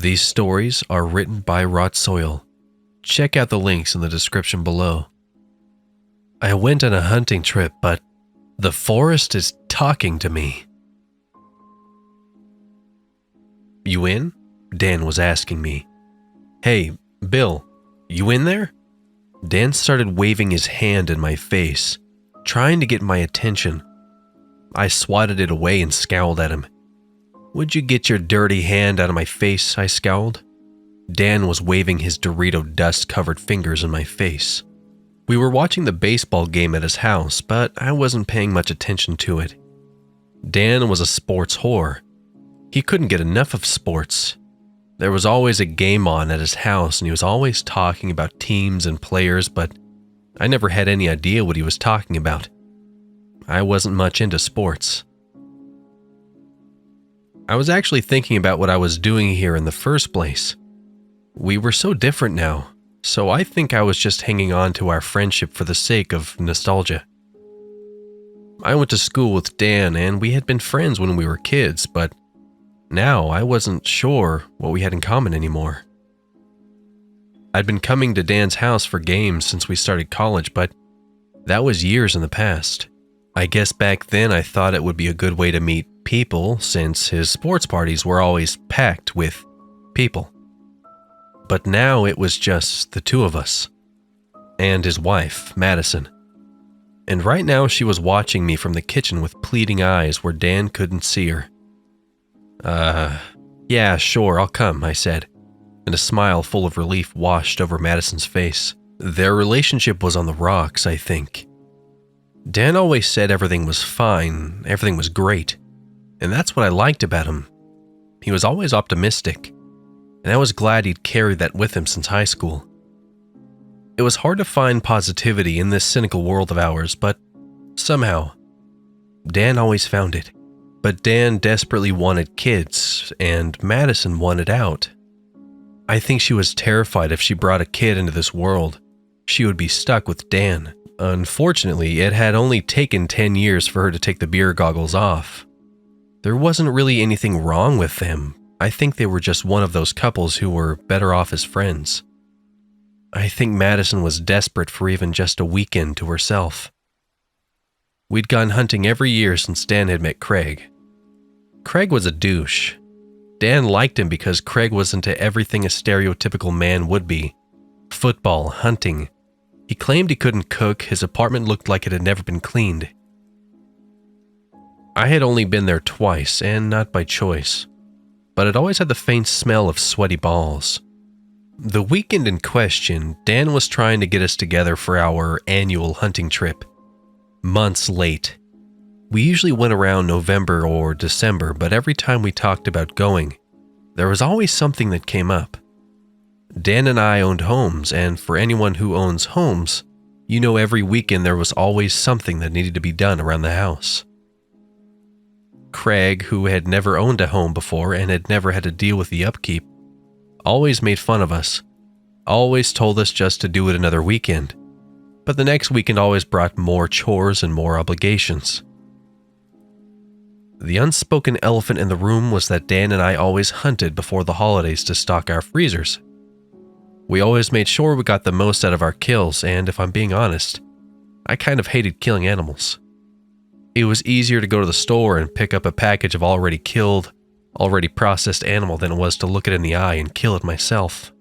These stories are written by Rotsoil. Check out the links in the description below. I went on a hunting trip, but the forest is talking to me. You in? Dan was asking me. Hey, Bill, you in there? Dan started waving his hand in my face, trying to get my attention. I swatted it away and scowled at him. Would you get your dirty hand out of my face? I scowled. Dan was waving his Dorito dust-covered fingers in my face. We were watching the baseball game at his house, but I wasn't paying much attention to it. Dan was a sports whore. He couldn't get enough of sports. There was always a game on at his house, and he was always talking about teams and players, but I never had any idea what he was talking about. I wasn't much into sports. I was actually thinking about what I was doing here in the first place. We were so different now, so I think I was just hanging on to our friendship for the sake of nostalgia. I went to school with Dan, and we had been friends when we were kids, but now I wasn't sure what we had in common anymore. I'd been coming to Dan's house for games since we started college, but that was years in the past. I guess back then I thought it would be a good way to meet people since his sports parties were always packed with people. But now it was just the two of us and his wife, Madison. And right now she was watching me from the kitchen with pleading eyes where Dan couldn't see her. Yeah, sure, I'll come, I said, and a smile full of relief washed over Madison's face. Their relationship was on the rocks, I think. Dan always said everything was fine, everything was great, and that's what I liked about him. He was always optimistic, and I was glad he'd carried that with him since high school. It was hard to find positivity in this cynical world of ours, but somehow, Dan always found it. But Dan desperately wanted kids, and Madison wanted out. I think she was terrified if she brought a kid into this world, she would be stuck with Dan. Unfortunately, it had only taken 10 years for her to take the beer goggles off. There wasn't really anything wrong with them. I think they were just one of those couples who were better off as friends. I think Madison was desperate for even just a weekend to herself. We'd gone hunting every year since Dan had met Craig. Craig was a douche. Dan liked him because Craig was into everything a stereotypical man would be. Football, hunting. He claimed he couldn't cook, his apartment looked like it had never been cleaned. I had only been there twice, and not by choice, but it always had the faint smell of sweaty balls. The weekend in question, Dan was trying to get us together for our annual hunting trip. Months late. We usually went around November or December, but every time we talked about going, there was always something that came up. Dan and I owned homes, and for anyone who owns homes, you know every weekend there was always something that needed to be done around the house. Craig, who had never owned a home before and had never had to deal with the upkeep, always made fun of us, always told us just to do it another weekend, but the next weekend always brought more chores and more obligations. The unspoken elephant in the room was that Dan and I always hunted before the holidays to stock our freezers. We always made sure we got the most out of our kills, and if I'm being honest, I kind of hated killing animals. It was easier to go to the store and pick up a package of already killed, already processed animal than it was to look it in the eye and kill it myself.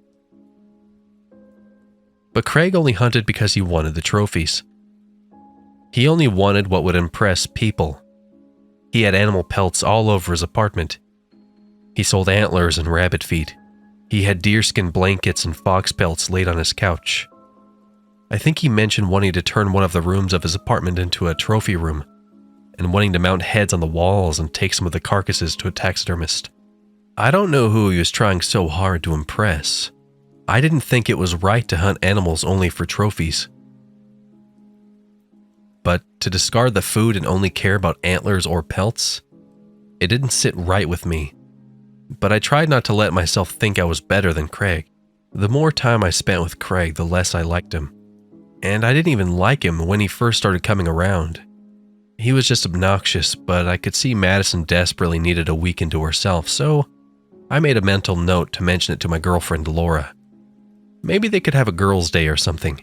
But Craig only hunted because he wanted the trophies. He only wanted what would impress people. He had animal pelts all over his apartment. He sold antlers and rabbit feet. He had deerskin blankets and fox pelts laid on his couch. I think he mentioned wanting to turn one of the rooms of his apartment into a trophy room, and wanting to mount heads on the walls and take some of the carcasses to a taxidermist. I don't know who he was trying so hard to impress. I didn't think it was right to hunt animals only for trophies. But to discard the food and only care about antlers or pelts, it didn't sit right with me. But I tried not to let myself think I was better than Craig. The more time I spent with Craig, the less I liked him. And I didn't even like him when he first started coming around. He was just obnoxious, but I could see Madison desperately needed a weekend to herself, so I made a mental note to mention it to my girlfriend Laura. Maybe they could have a girls' day or something.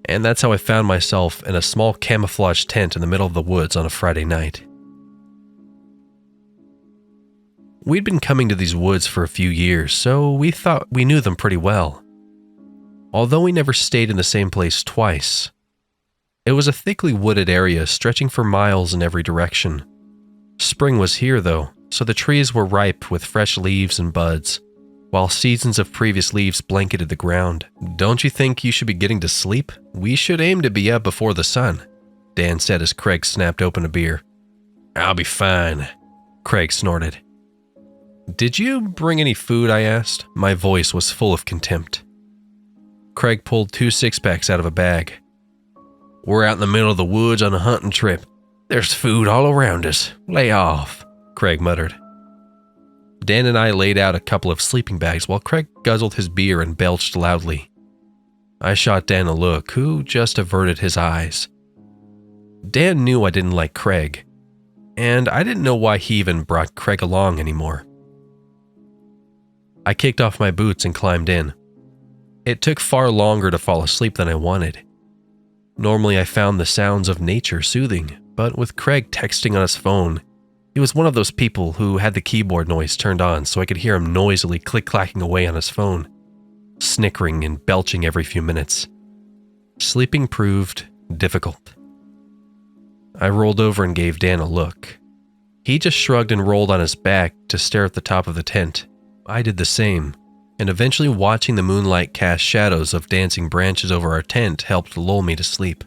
And that's how I found myself in a small camouflage tent in the middle of the woods on a Friday night. We'd been coming to these woods for a few years, so we thought we knew them pretty well. Although we never stayed in the same place twice. It was a thickly wooded area stretching for miles in every direction. Spring was here though, so the trees were ripe with fresh leaves and buds, while seasons of previous leaves blanketed the ground. "Don't you think you should be getting to sleep? We should aim to be up before the sun," Dan said as Craig snapped open a beer. "I'll be fine," Craig snorted. "Did you bring any food?" I asked. My voice was full of contempt. Craig pulled 2 six-packs out of a bag. "We're out in the middle of the woods on a hunting trip. There's food all around us. Lay off," Craig muttered. Dan and I laid out a couple of sleeping bags while Craig guzzled his beer and belched loudly. I shot Dan a look, who just averted his eyes. Dan knew I didn't like Craig, and I didn't know why he even brought Craig along anymore. I kicked off my boots and climbed in. It took far longer to fall asleep than I wanted. Normally I found the sounds of nature soothing, but with Craig texting on his phone, he was one of those people who had the keyboard noise turned on so I could hear him noisily click-clacking away on his phone, snickering and belching every few minutes. Sleeping proved difficult. I rolled over and gave Dan a look. He just shrugged and rolled on his back to stare at the top of the tent. I did the same, and eventually watching the moonlight cast shadows of dancing branches over our tent helped lull me to sleep.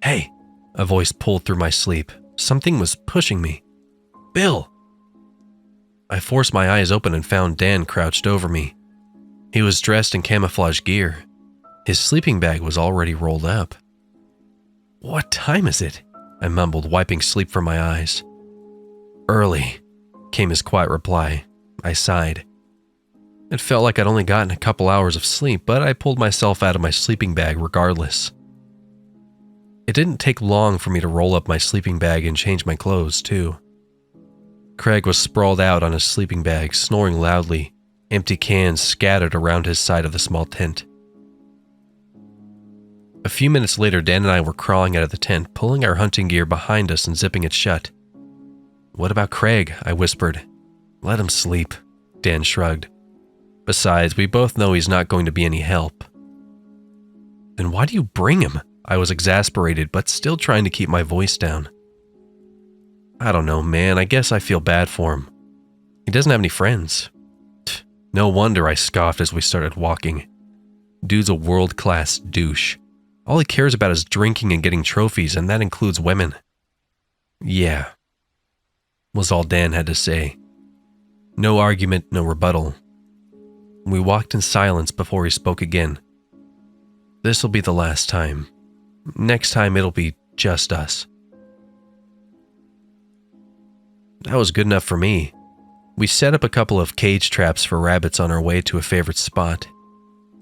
"Hey," a voice pulled through my sleep. Something was pushing me. "Bill!" I forced my eyes open and found Dan crouched over me. He was dressed in camouflage gear. His sleeping bag was already rolled up. "What time is it?" I mumbled, wiping sleep from my eyes. "Early," came his quiet reply. I sighed. It felt like I'd only gotten a couple hours of sleep, but I pulled myself out of my sleeping bag regardless. It didn't take long for me to roll up my sleeping bag and change my clothes, too. Craig was sprawled out on his sleeping bag, snoring loudly, empty cans scattered around his side of the small tent. A few minutes later, Dan and I were crawling out of the tent, pulling our hunting gear behind us and zipping it shut. "What about Craig?" I whispered. "Let him sleep," Dan shrugged. "Besides, we both know he's not going to be any help." "Then why do you bring him?" I was exasperated, but still trying to keep my voice down. "I don't know, man. I guess I feel bad for him. He doesn't have any friends." No wonder, I scoffed as we started walking. Dude's a world-class douche. All he cares about is drinking and getting trophies, and that includes women. "Yeah," was all Dan had to say. No argument, no rebuttal. We walked in silence before he spoke again. "This'll be the last time. Next time it'll be just us." That was good enough for me. We set up a couple of cage traps for rabbits on our way to a favorite spot.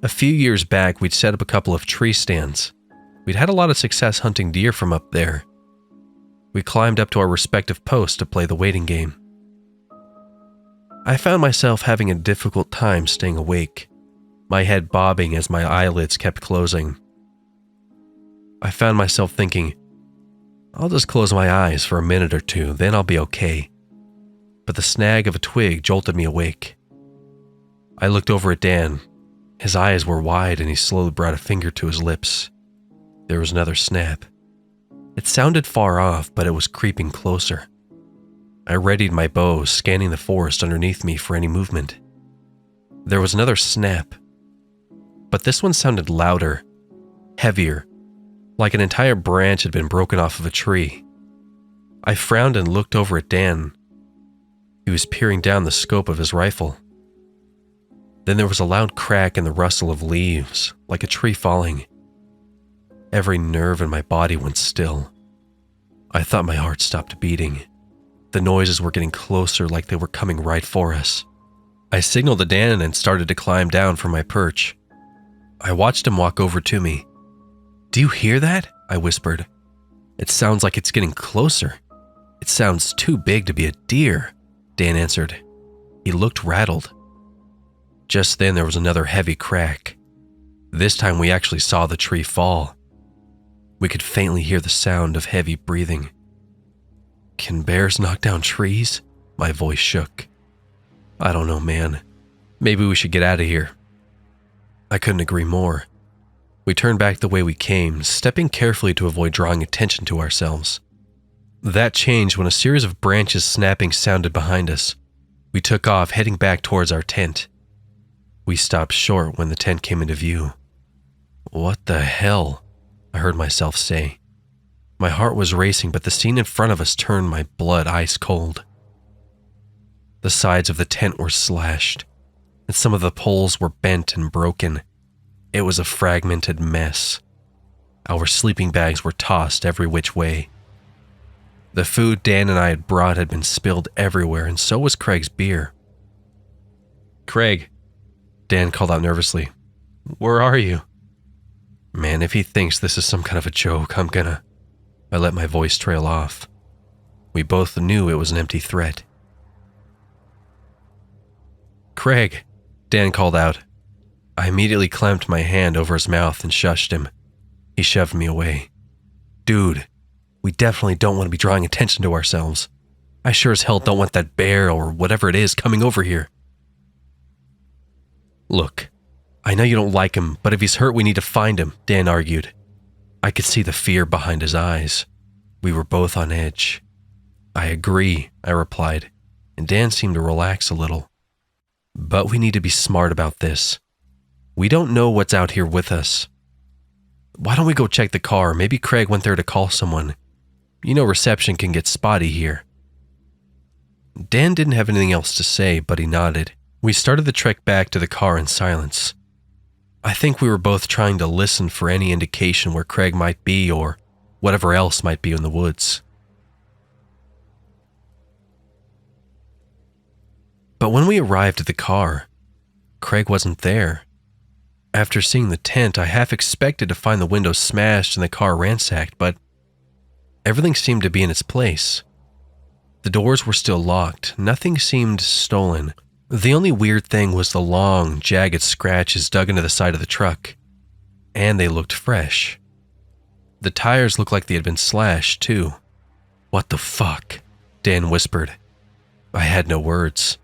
A few years back, we'd set up a couple of tree stands. We'd had a lot of success hunting deer from up there. We climbed up to our respective posts to play the waiting game. I found myself having a difficult time staying awake, my head bobbing as my eyelids kept closing. I found myself thinking, I'll just close my eyes for a minute or two, then I'll be okay. But the snag of a twig jolted me awake. I looked over at Dan. His eyes were wide and he slowly brought a finger to his lips. There was another snap. It sounded far off, but it was creeping closer. I readied my bow, scanning the forest underneath me for any movement. There was another snap, but this one sounded louder, heavier, like an entire branch had been broken off of a tree. I frowned and looked over at Dan. He was peering down the scope of his rifle. Then there was a loud crack and the rustle of leaves, like a tree falling. Every nerve in my body went still. I thought my heart stopped beating. The noises were getting closer, like they were coming right for us. I signaled to Dan and started to climb down from my perch. I watched him walk over to me. "Do you hear that?" I whispered. "It sounds like it's getting closer. It sounds too big to be a deer." Dan answered. He looked rattled. Just then there was another heavy crack. This time we actually saw the tree fall. We could faintly hear the sound of heavy breathing. Can bears knock down trees? My voice shook. I don't know, man. Maybe we should get out of here. I couldn't agree more. We turned back the way we came, stepping carefully to avoid drawing attention to ourselves. That changed when a series of branches snapping sounded behind us. We took off, heading back towards our tent. We stopped short when the tent came into view. What the hell? I heard myself say. My heart was racing, but the scene in front of us turned my blood ice cold. The sides of the tent were slashed, and some of the poles were bent and broken. It was a fragmented mess. Our sleeping bags were tossed every which way. The food Dan and I had brought had been spilled everywhere, and so was Craig's beer. Craig, Dan called out nervously. Where are you? Man, if he thinks this is some kind of a joke, I'm gonna... I let my voice trail off. We both knew it was an empty threat. Craig, Dan called out. I immediately clamped my hand over his mouth and shushed him. He shoved me away. Dude, we definitely don't want to be drawing attention to ourselves. I sure as hell don't want that bear or whatever it is coming over here. Look, I know you don't like him, but if he's hurt, we need to find him, Dan argued. I could see the fear behind his eyes. We were both on edge. I agree, I replied, and Dan seemed to relax a little. But we need to be smart about this. We don't know what's out here with us. Why don't we go check the car? Maybe Craig went there to call someone. You know reception can get spotty here. Dan didn't have anything else to say, but he nodded. We started the trek back to the car in silence. I think we were both trying to listen for any indication where Craig might be or whatever else might be in the woods. But when we arrived at the car, Craig wasn't there. After seeing the tent, I half expected to find the windows smashed and the car ransacked, but everything seemed to be in its place. The doors were still locked. Nothing seemed stolen. The only weird thing was the long, jagged scratches dug into the side of the truck, and they looked fresh. The tires looked like they had been slashed, too. What the fuck? Dan whispered. I had no words.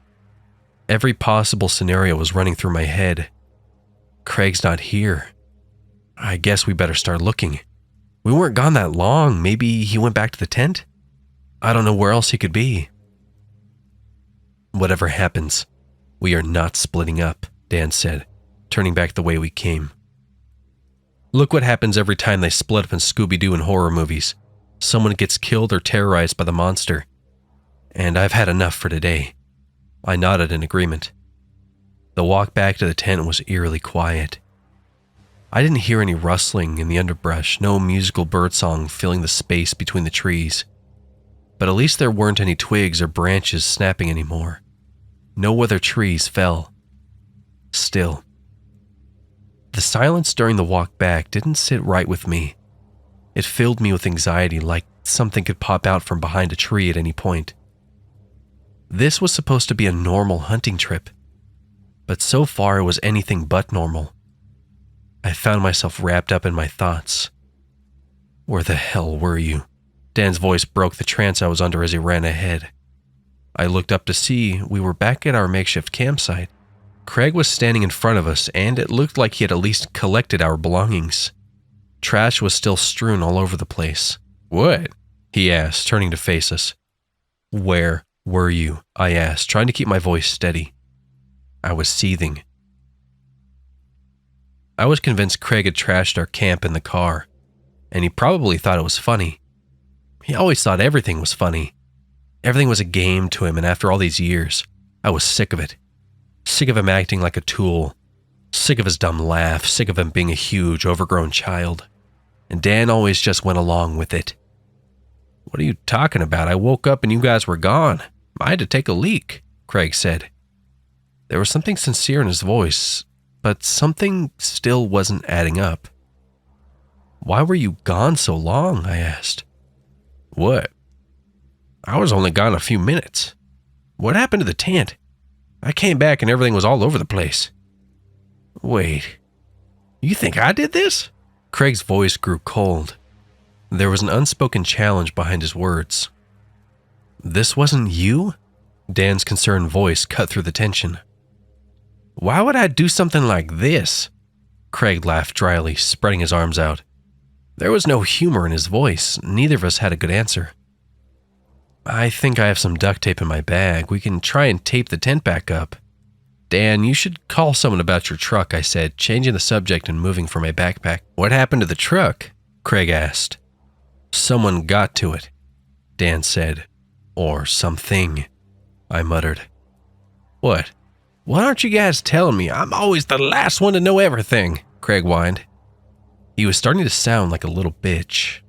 Every possible scenario was running through my head. Craig's not here. I guess we better start looking. We weren't gone that long. Maybe he went back to the tent? I don't know where else he could be. Whatever happens, we are not splitting up, Dan said, turning back the way we came. Look what happens every time they split up in Scooby-Doo and horror movies. Someone gets killed or terrorized by the monster. And I've had enough for today. I nodded in agreement. The walk back to the tent was eerily quiet. I didn't hear any rustling in the underbrush, no musical birdsong filling the space between the trees. But at least there weren't any twigs or branches snapping anymore. No other trees fell. Still, the silence during the walk back didn't sit right with me. It filled me with anxiety, like something could pop out from behind a tree at any point. This was supposed to be a normal hunting trip, but so far it was anything but normal. I found myself wrapped up in my thoughts. Where the hell were you? Dan's voice broke the trance I was under as he ran ahead. I looked up to see we were back at our makeshift campsite. Craig was standing in front of us, and it looked like he had at least collected our belongings. Trash was still strewn all over the place. What? He asked, turning to face us. Where were you? I asked, trying to keep my voice steady. I was seething. I was convinced Craig had trashed our camp in the car, and he probably thought it was funny. He always thought everything was funny. Everything was a game to him, and after all these years, I was sick of it. Sick of him acting like a tool. Sick of his dumb laugh. Sick of him being a huge, overgrown child. And Dan always just went along with it. What are you talking about? I woke up and you guys were gone. I had to take a leak, Craig said. There was something sincere in his voice, but something still wasn't adding up. Why were you gone so long? I asked. What? I was only gone a few minutes. What happened to the tent? I came back and everything was all over the place. Wait, you think I did this? Craig's voice grew cold. There was an unspoken challenge behind his words. This wasn't you? Dan's concerned voice cut through the tension. Why would I do something like this? Craig laughed dryly, spreading his arms out. There was no humor in his voice. Neither of us had a good answer. I think I have some duct tape in my bag. We can try and tape the tent back up. Dan, you should call someone about your truck, I said, changing the subject and moving for my backpack. What happened to the truck? Craig asked. Someone got to it, Dan said. Or something, I muttered. What? Why aren't you guys telling me? I'm always the last one to know everything, Craig whined. He was starting to sound like a little bitch.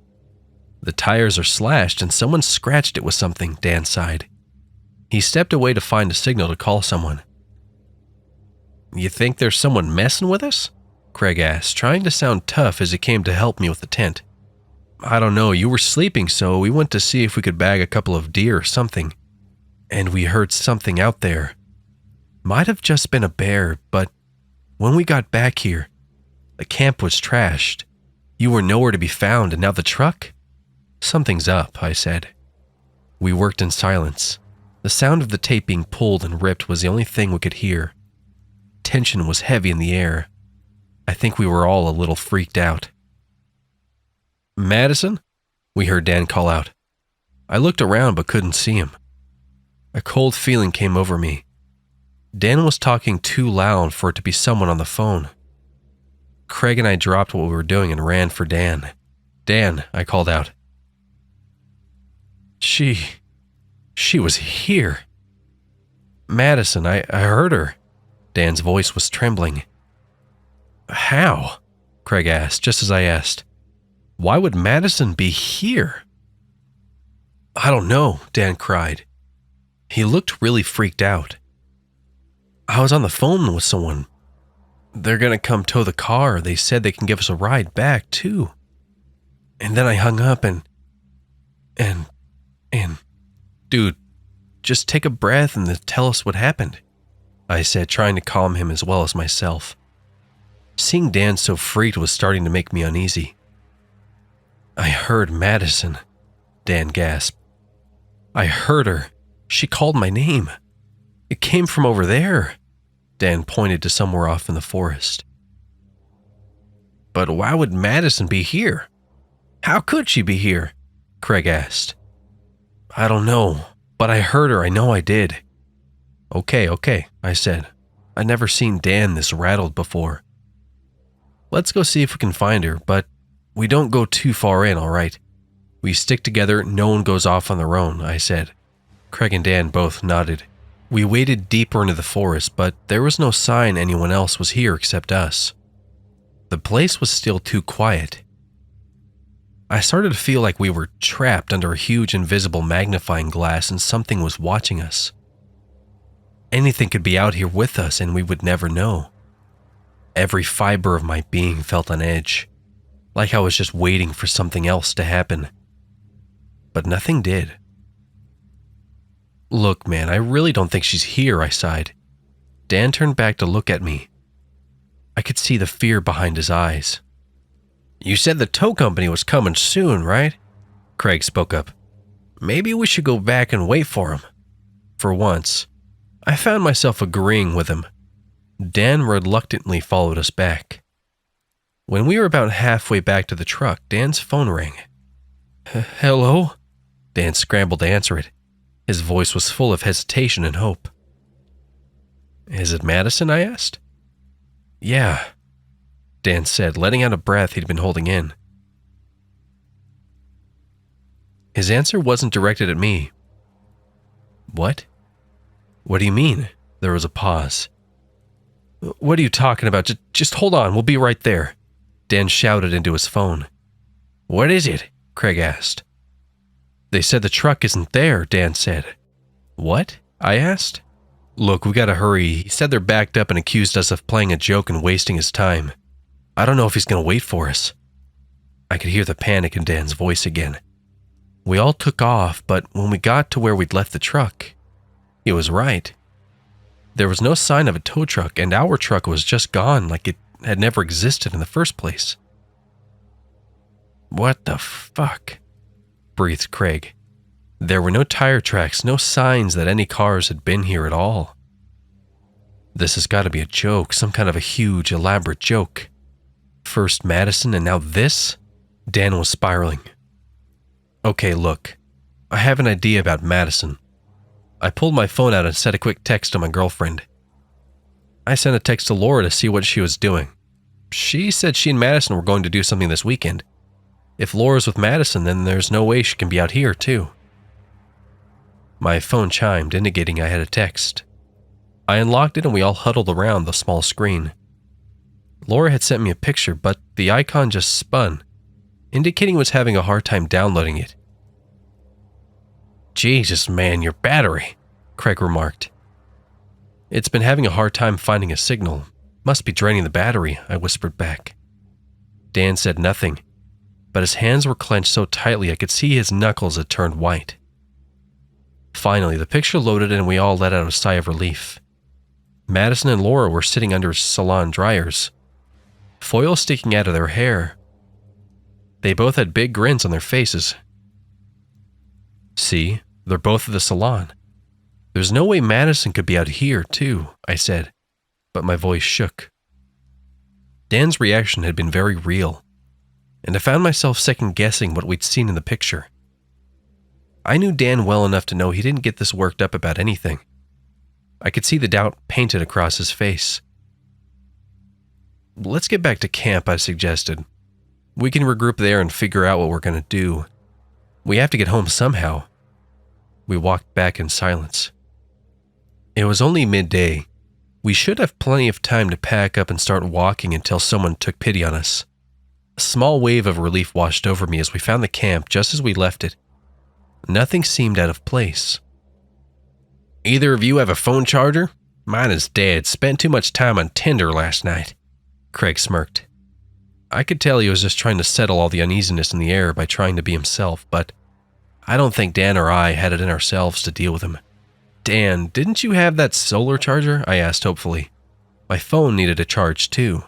The tires are slashed and someone scratched it with something, Dan sighed. He stepped away to find a signal to call someone. You think there's someone messing with us? Craig asked, trying to sound tough as he came to help me with the tent. I don't know, you were sleeping, so we went to see if we could bag a couple of deer or something. And we heard something out there. Might have just been a bear, but when we got back here, the camp was trashed. You were nowhere to be found, and now the truck? Something's up, I said. We worked in silence. The sound of the tape being pulled and ripped was the only thing we could hear. Tension was heavy in the air. I think we were all a little freaked out. Madison? We heard Dan call out. I looked around but couldn't see him. A cold feeling came over me. Dan was talking too loud for it to be someone on the phone. Craig and I dropped what we were doing and ran for Dan. Dan, I called out. She was here. Madison, I heard her. Dan's voice was trembling. How? Craig asked, just as I asked. Why would Madison be here? I don't know, Dan cried. He looked really freaked out. I was on the phone with someone. They're gonna come tow the car. They said they can give us a ride back, too. And then I hung up and dude, just take a breath and then tell us what happened, I said, trying to calm him as well as myself. Seeing Dan so freaked was starting to make me uneasy. I heard Madison, Dan gasped. I heard her. She called my name. It came from over there. Dan pointed to somewhere off in the forest. But why would Madison be here? How could she be here? Craig asked. I don't know, but I heard her. I know I did. Okay, I said. I'd never seen Dan this rattled before. Let's go see if we can find her, but we don't go too far in, all right? We stick together, no one goes off on their own, I said. Craig and Dan both nodded. We waded deeper into the forest, but there was no sign anyone else was here except us. The place was still too quiet. I started to feel like we were trapped under a huge invisible magnifying glass and something was watching us. Anything could be out here with us and we would never know. Every fiber of my being felt on edge, like I was just waiting for something else to happen. But nothing did. Look, man, I really don't think she's here, I sighed. Dan turned back to look at me. I could see the fear behind his eyes. You said the tow company was coming soon, right? Craig spoke up. Maybe we should go back and wait for him. For once, I found myself agreeing with him. Dan reluctantly followed us back. When we were about halfway back to the truck, Dan's phone rang. Hello? Dan scrambled to answer it. His voice was full of hesitation and hope. Is it Madison? I asked. Yeah, Dan said, letting out a breath he'd been holding in. His answer wasn't directed at me. What? What do you mean? There was a pause. What are you talking about? Just hold on, we'll be right there. Dan shouted into his phone. What is it? Craig asked. They said the truck isn't there, Dan said. What? I asked. Look, we gotta hurry. He said they're backed up and accused us of playing a joke and wasting his time. I don't know if he's gonna wait for us. I could hear the panic in Dan's voice again. We all took off, but when we got to where we'd left the truck, He was right. There was no sign of a tow truck, and our truck was just gone like it had never existed in the first place. "What the fuck?" breathed Craig. There were no tire tracks, no signs that any cars had been here at all. This has got to be a joke, some kind of a huge, elaborate joke. First Madison and now this? Dan was spiraling. "Okay, look, I have an idea about Madison." I pulled my phone out and sent a quick text to my girlfriend. I sent a text to Laura to see what she was doing. She said she and Madison were going to do something this weekend. If Laura's with Madison, then there's no way she can be out here, too. My phone chimed, indicating I had a text. I unlocked it and we all huddled around the small screen. Laura had sent me a picture, but the icon just spun, indicating it was having a hard time downloading it. "Jesus, man, your battery," Craig remarked. "It's been having a hard time finding a signal. Must be draining the battery," I whispered back. Dan said nothing, but his hands were clenched so tightly I could see his knuckles had turned white. Finally, the picture loaded and we all let out a sigh of relief. Madison and Laura were sitting under salon dryers, foil sticking out of their hair. They both had big grins on their faces. "See, they're both at the salon. There's no way Madison could be out here, too," I said, but my voice shook. Dan's reaction had been very real, and I found myself second-guessing what we'd seen in the picture. I knew Dan well enough to know he didn't get this worked up about anything. I could see the doubt painted across his face. "Let's get back to camp," I suggested. "We can regroup there and figure out what we're going to do. We have to get home somehow." We walked back in silence. It was only midday. We should have plenty of time to pack up and start walking until someone took pity on us. A small wave of relief washed over me as we found the camp just as we left it. Nothing seemed out of place. "Either of you have a phone charger? Mine is dead. Spent too much time on Tinder last night." Craig smirked. I could tell he was just trying to settle all the uneasiness in the air by trying to be himself, but I don't think Dan or I had it in ourselves to deal with him. "Dan, didn't you have that solar charger?" I asked hopefully. My phone needed a charge too.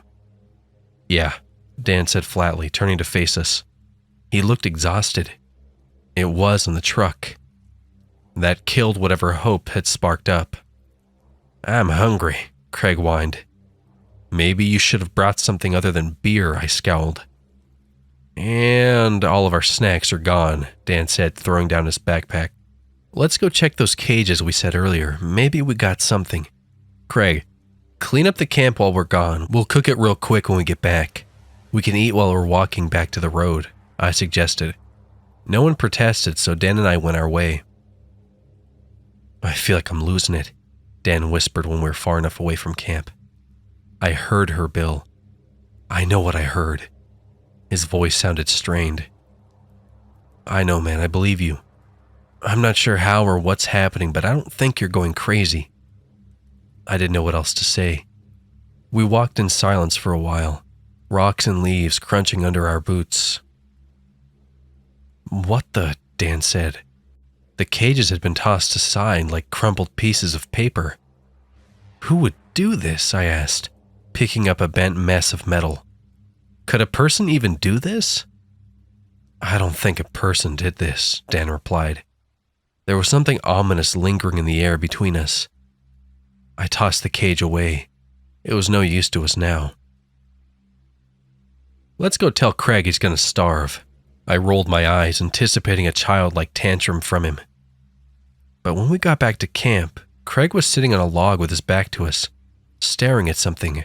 "Yeah," Dan said flatly, turning to face us. He looked exhausted. It was in the truck. That killed whatever hope had sparked up. "I'm hungry," Craig whined. "Maybe you should have brought something other than beer," I scowled. "And all of our snacks are gone," Dan said, throwing down his backpack. "Let's go check those cages we said earlier. Maybe we got something." "Craig, clean up the camp while we're gone. We'll cook it real quick when we get back. We can eat while we're walking back to the road," I suggested. No one protested, so Dan and I went our way. "I feel like I'm losing it," Dan whispered when we were far enough away from camp. "I heard her, Bill. I know what I heard." His voice sounded strained. "I know, man, I believe you. I'm not sure how or what's happening, but I don't think you're going crazy." I didn't know what else to say. We walked in silence for a while, rocks and leaves crunching under our boots. "What the?" Dan said. The cages had been tossed aside like crumpled pieces of paper. "Who would do this?" I asked, picking up a bent mess of metal. "Could a person even do this?" "I don't think a person did this," Dan replied. There was something ominous lingering in the air between us. I tossed the cage away. It was no use to us now. "Let's go tell Craig he's going to starve." I rolled my eyes, anticipating a childlike tantrum from him. But when we got back to camp, Craig was sitting on a log with his back to us, staring at something.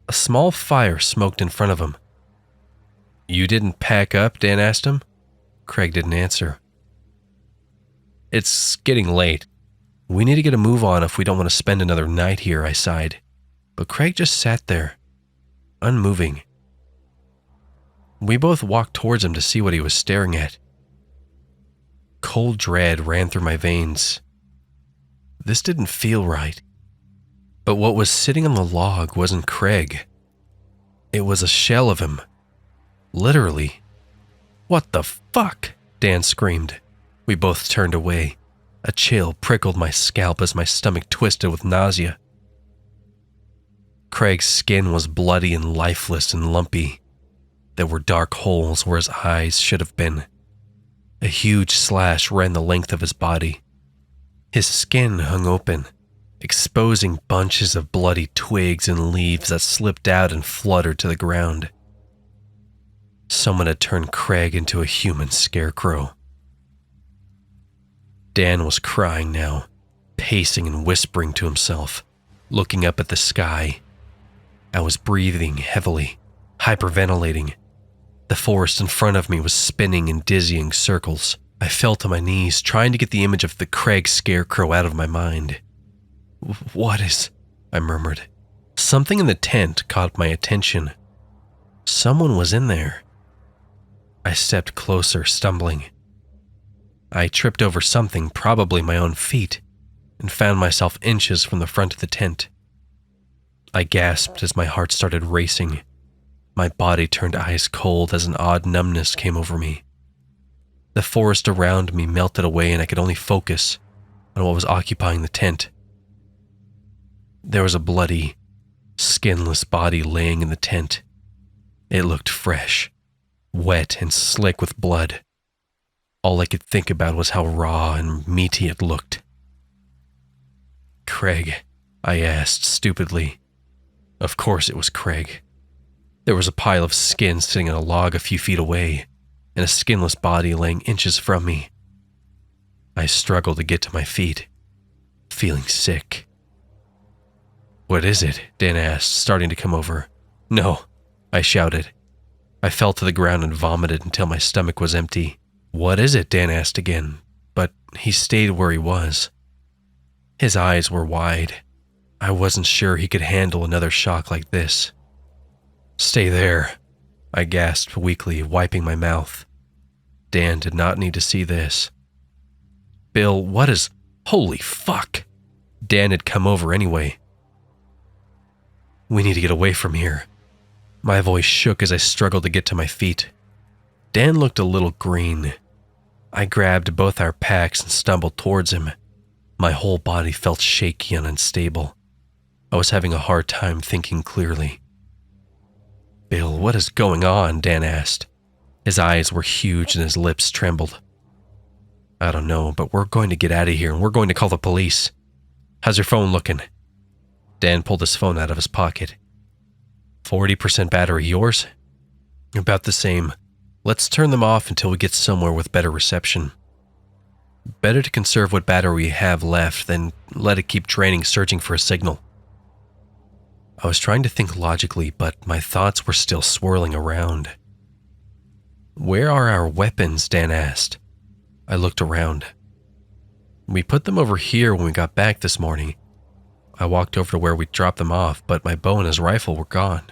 A small fire smoked in front of him. "You didn't pack up?" Dan asked him. Craig didn't answer. "It's getting late. We need to get a move on if we don't want to spend another night here," I sighed. But Craig just sat there, unmoving. We both walked towards him to see what he was staring at. Cold dread ran through my veins. This didn't feel right. But what was sitting on the log wasn't Craig. It was a shell of him. Literally. "What the fuck?" Dan screamed. We both turned away. A chill prickled my scalp as my stomach twisted with nausea. Craig's skin was bloody and lifeless and lumpy. There were dark holes where his eyes should have been. A huge slash ran the length of his body. His skin hung open, exposing bunches of bloody twigs and leaves that slipped out and fluttered to the ground. Someone had turned Craig into a human scarecrow. Dan was crying now, pacing and whispering to himself, looking up at the sky. I was breathing heavily, hyperventilating. The forest in front of me was spinning in dizzying circles. I fell to my knees, trying to get the image of the Craig scarecrow out of my mind. "What is?" I murmured. Something in the tent caught my attention. Someone was in there. I stepped closer, stumbling. I tripped over something, probably my own feet, and found myself inches from the front of the tent. I gasped as my heart started racing. My body turned ice cold as an odd numbness came over me. The forest around me melted away and I could only focus on what was occupying the tent. There was a bloody, skinless body laying in the tent. It looked fresh, wet and slick with blood. All I could think about was how raw and meaty it looked. "Craig?" I asked stupidly. Of course it was Craig. There was a pile of skin sitting on a log a few feet away, and a skinless body laying inches from me. I struggled to get to my feet, feeling sick. "What is it?" Dan asked, starting to come over. "No," I shouted. I fell to the ground and vomited until my stomach was empty. "What is it?" Dan asked again, but he stayed where he was. His eyes were wide. I wasn't sure he could handle another shock like this. "Stay there," I gasped weakly, wiping my mouth. Dan did not need to see this. "Bill, what is... Holy fuck!" Dan had come over anyway. "We need to get away from here." My voice shook as I struggled to get to my feet. Dan looked a little green. I grabbed both our packs and stumbled towards him. My whole body felt shaky and unstable. I was having a hard time thinking clearly. "Bill, what is going on?" Dan asked. His eyes were huge and his lips trembled. "I don't know, but we're going to get out of here and we're going to call the police. How's your phone looking?" Dan pulled his phone out of his pocket. 40% battery. Yours?" "About the same. Let's turn them off until we get somewhere with better reception. Better to conserve what battery we have left than let it keep draining, searching for a signal." I was trying to think logically, but my thoughts were still swirling around. "Where are our weapons?" Dan asked. I looked around. "We put them over here when we got back this morning." I walked over to where we dropped them off, but my bow and his rifle were gone.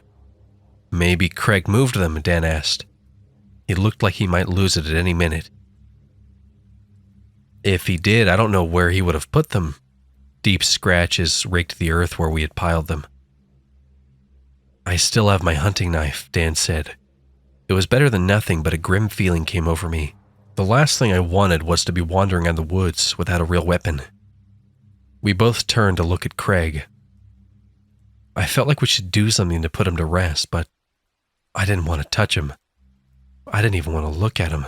"Maybe Craig moved them?" Dan asked. He looked like he might lose it at any minute. "If he did, I don't know where he would have put them." Deep scratches raked the earth where we had piled them. "I still have my hunting knife," Dan said. It was better than nothing, but a grim feeling came over me. The last thing I wanted was to be wandering in the woods without a real weapon. We both turned to look at Craig. I felt like we should do something to put him to rest, but I didn't want to touch him. I didn't even want to look at him.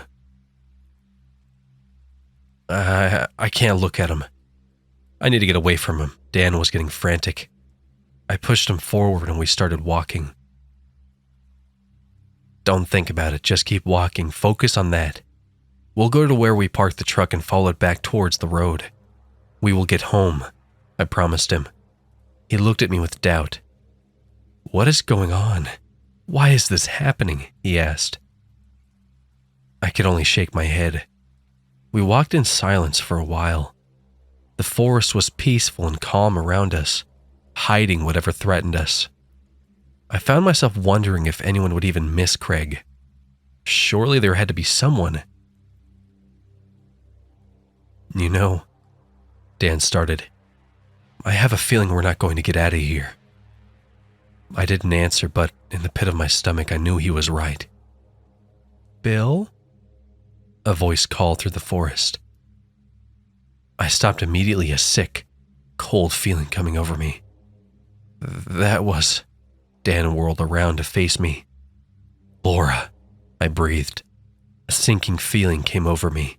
I can't look at him. I need to get away from him." Dan was getting frantic. I pushed him forward and we started walking. "Don't think about it, just keep walking, focus on that. We'll go to where we parked the truck and follow it back towards the road. We will get home," I promised him. He looked at me with doubt. "What is going on? Why is this happening?" he asked. I could only shake my head. We walked in silence for a while. The forest was peaceful and calm around us, hiding whatever threatened us. I found myself wondering if anyone would even miss Craig. Surely there had to be someone. "You know," Dan started, "I have a feeling we're not going to get out of here." I didn't answer, but in the pit of my stomach I knew he was right. "Bill?" A voice called through the forest. I stopped immediately, a sick, cold feeling coming over me. That was... Dan whirled around to face me. Laura, I breathed. A sinking feeling came over me.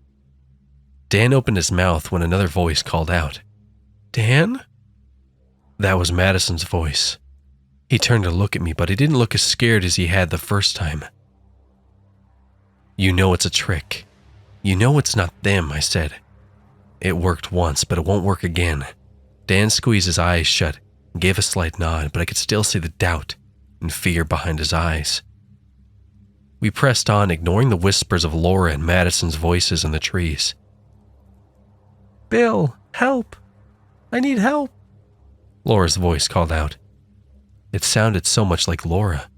Dan opened his mouth when another voice called out, Dan? That was Madison's voice. He turned to look at me, but he didn't look as scared as he had the first time. You know it's a trick. You know it's not them, I said. It worked once, but it won't work again. Dan squeezed his eyes shut and gave a slight nod, but I could still see the doubt and fear behind his eyes. We pressed on, ignoring the whispers of Laura and Madison's voices in the trees. Bill, help! I need help! Laura's voice called out. It sounded so much like Laura,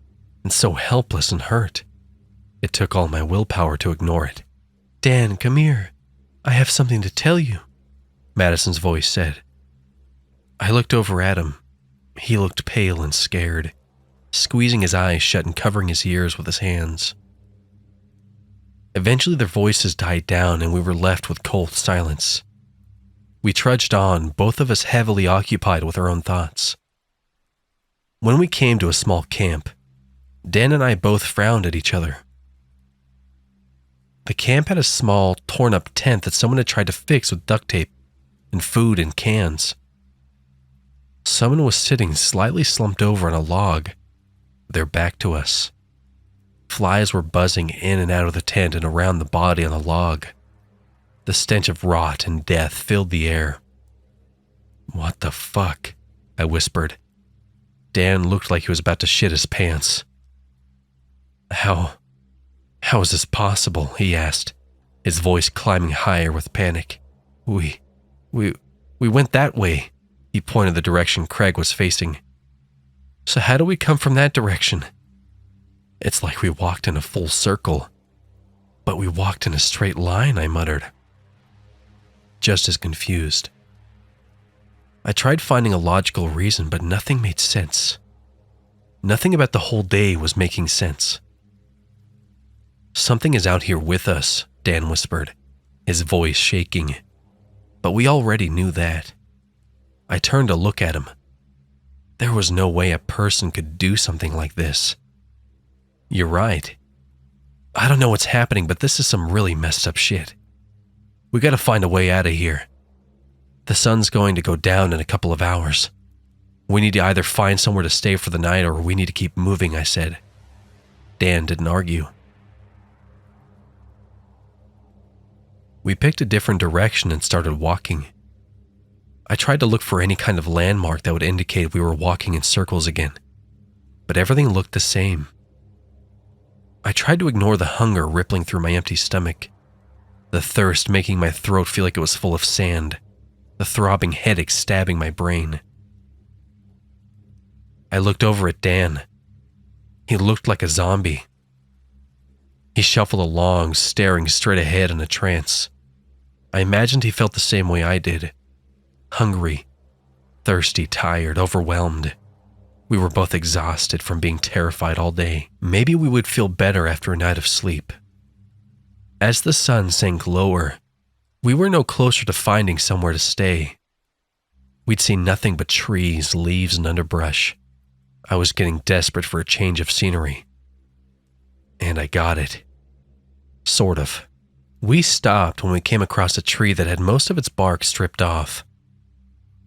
and so helpless and hurt. It took all my willpower to ignore it. Dan, come here. I have something to tell you, Madison's voice said. I looked over at him. He looked pale and scared, squeezing his eyes shut and covering his ears with his hands. Eventually their voices died down and we were left with cold silence. We trudged on, both of us heavily occupied with our own thoughts. When we came to a small camp, Dan and I both frowned at each other. The camp had a small, torn-up tent that someone had tried to fix with duct tape and food in cans. Someone was sitting slightly slumped over on a log, their back to us. Flies were buzzing in and out of the tent and around the body on the log. The stench of rot and death filled the air. What the fuck? I whispered. Dan looked like he was about to shit his pants. How is this possible? He asked, his voice climbing higher with panic. We went that way. He pointed the direction Craig was facing. So how do we come from that direction? It's like we walked in a full circle. But we walked in a straight line, I muttered. Just as confused. I tried finding a logical reason, but nothing made sense. Nothing about the whole day was making sense. Something is out here with us, Dan whispered, his voice shaking. But we already knew that. I turned to look at him. There was no way a person could do something like this. You're right. I don't know what's happening, but this is some really messed up shit. We gotta find a way out of here. The sun's going to go down in a couple of hours. We need to either find somewhere to stay for the night or we need to keep moving, I said. Dan didn't argue. We picked a different direction and started walking. I tried to look for any kind of landmark that would indicate we were walking in circles again, but everything looked the same. I tried to ignore the hunger rippling through my empty stomach, the thirst making my throat feel like it was full of sand, the throbbing headache stabbing my brain. I looked over at Dan. He looked like a zombie. He shuffled along, staring straight ahead in a trance. I imagined he felt the same way I did. Hungry, thirsty, tired, overwhelmed. We were both exhausted from being terrified all day. Maybe we would feel better after a night of sleep. As the sun sank lower, we were no closer to finding somewhere to stay. We'd seen nothing but trees, leaves, and underbrush. I was getting desperate for a change of scenery. And I got it. Sort of. We stopped when we came across a tree that had most of its bark stripped off.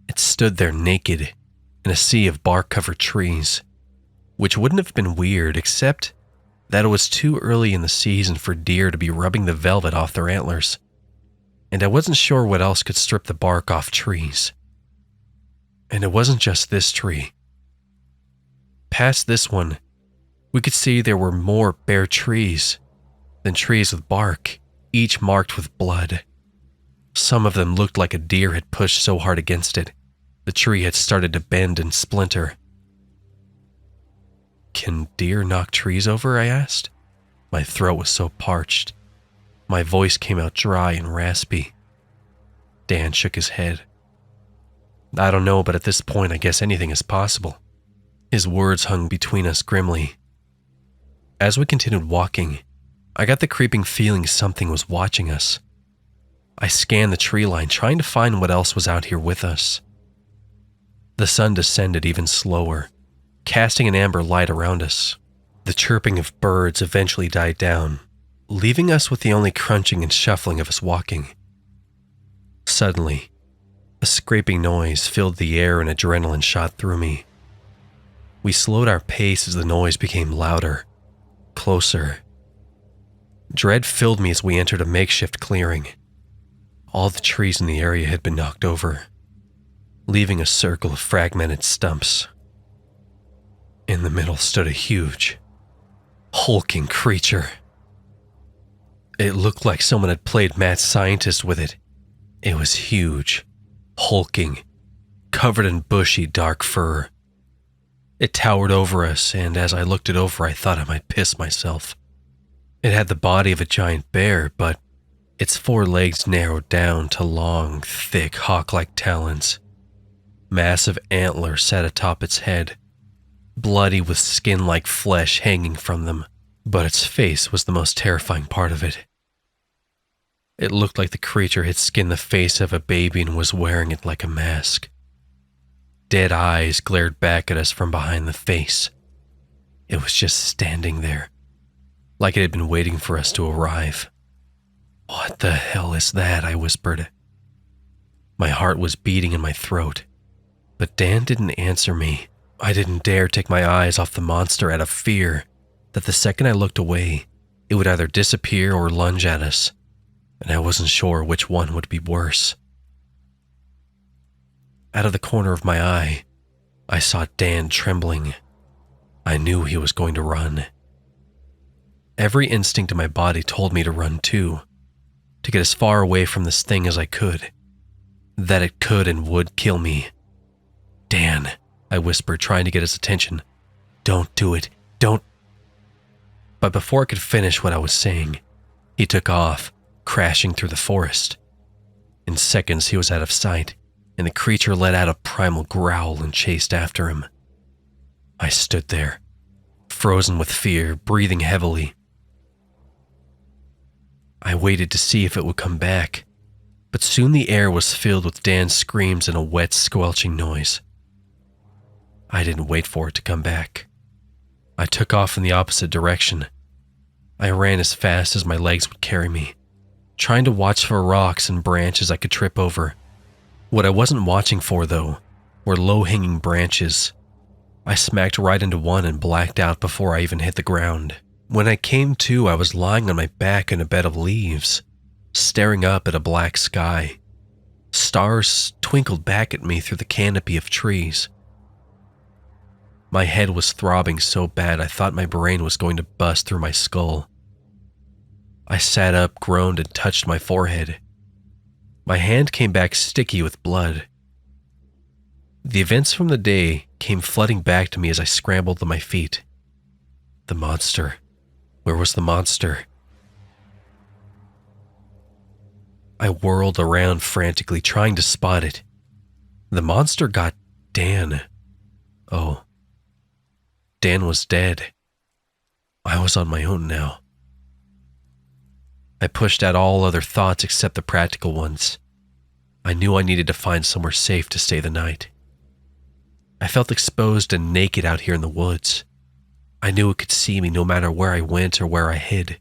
It stood there naked in a sea of bark-covered trees, which wouldn't have been weird except that it was too early in the season for deer to be rubbing the velvet off their antlers, and I wasn't sure what else could strip the bark off trees. And it wasn't just this tree. Past this one, we could see there were more bare trees than trees with bark, each marked with blood. Some of them looked like a deer had pushed so hard against it, the tree had started to bend and splinter. Can deer knock trees over? I asked. My throat was so parched. My voice came out dry and raspy. Dan shook his head. I don't know, but at this point I guess anything is possible. His words hung between us grimly. As we continued walking, I got the creeping feeling something was watching us. I scanned the tree line, trying to find what else was out here with us. The sun descended even slower, casting an amber light around us. The chirping of birds eventually died down, leaving us with the only crunching and shuffling of us walking. Suddenly, a scraping noise filled the air and adrenaline shot through me. We slowed our pace as the noise became louder, closer. Dread filled me as we entered a makeshift clearing. All the trees in the area had been knocked over, leaving a circle of fragmented stumps. In the middle stood a huge, hulking creature. It looked like someone had played mad scientist with it. It was huge, hulking, covered in bushy, dark fur. It towered over us, and as I looked it over, I thought I might piss myself. It had the body of a giant bear, but its four legs narrowed down to long, thick, hawk-like talons. Massive antlers sat atop its head, bloody with skin-like flesh hanging from them, but its face was the most terrifying part of it. It looked like the creature had skinned the face of a baby and was wearing it like a mask. Dead eyes glared back at us from behind the face. It was just standing there, like it had been waiting for us to arrive. "What the hell is that?" I whispered. My heart was beating in my throat, but Dan didn't answer me. I didn't dare take my eyes off the monster out of fear that the second I looked away, it would either disappear or lunge at us, and I wasn't sure which one would be worse. Out of the corner of my eye, I saw Dan trembling. I knew he was going to run. Every instinct in my body told me to run too, to get as far away from this thing as I could, that it could and would kill me. "Dan," I whispered, trying to get his attention. "Don't do it, don't." But before I could finish what I was saying, he took off, crashing through the forest. In seconds, he was out of sight, and the creature let out a primal growl and chased after him. I stood there, frozen with fear, breathing heavily. I waited to see if it would come back, but soon the air was filled with Dan's screams and a wet, squelching noise. I didn't wait for it to come back. I took off in the opposite direction. I ran as fast as my legs would carry me, trying to watch for rocks and branches I could trip over. What I wasn't watching for, though, were low-hanging branches. I smacked right into one and blacked out before I even hit the ground. When I came to, I was lying on my back in a bed of leaves, staring up at a black sky. Stars twinkled back at me through the canopy of trees. My head was throbbing so bad I thought my brain was going to bust through my skull. I sat up, groaned, and touched my forehead. My hand came back sticky with blood. The events from the day came flooding back to me as I scrambled to my feet. The monster. Where was the monster? I whirled around frantically, trying to spot it. The monster got Dan. Oh. Dan was dead. I was on my own now. I pushed out all other thoughts except the practical ones. I knew I needed to find somewhere safe to stay the night. I felt exposed and naked out here in the woods. I knew it could see me no matter where I went or where I hid,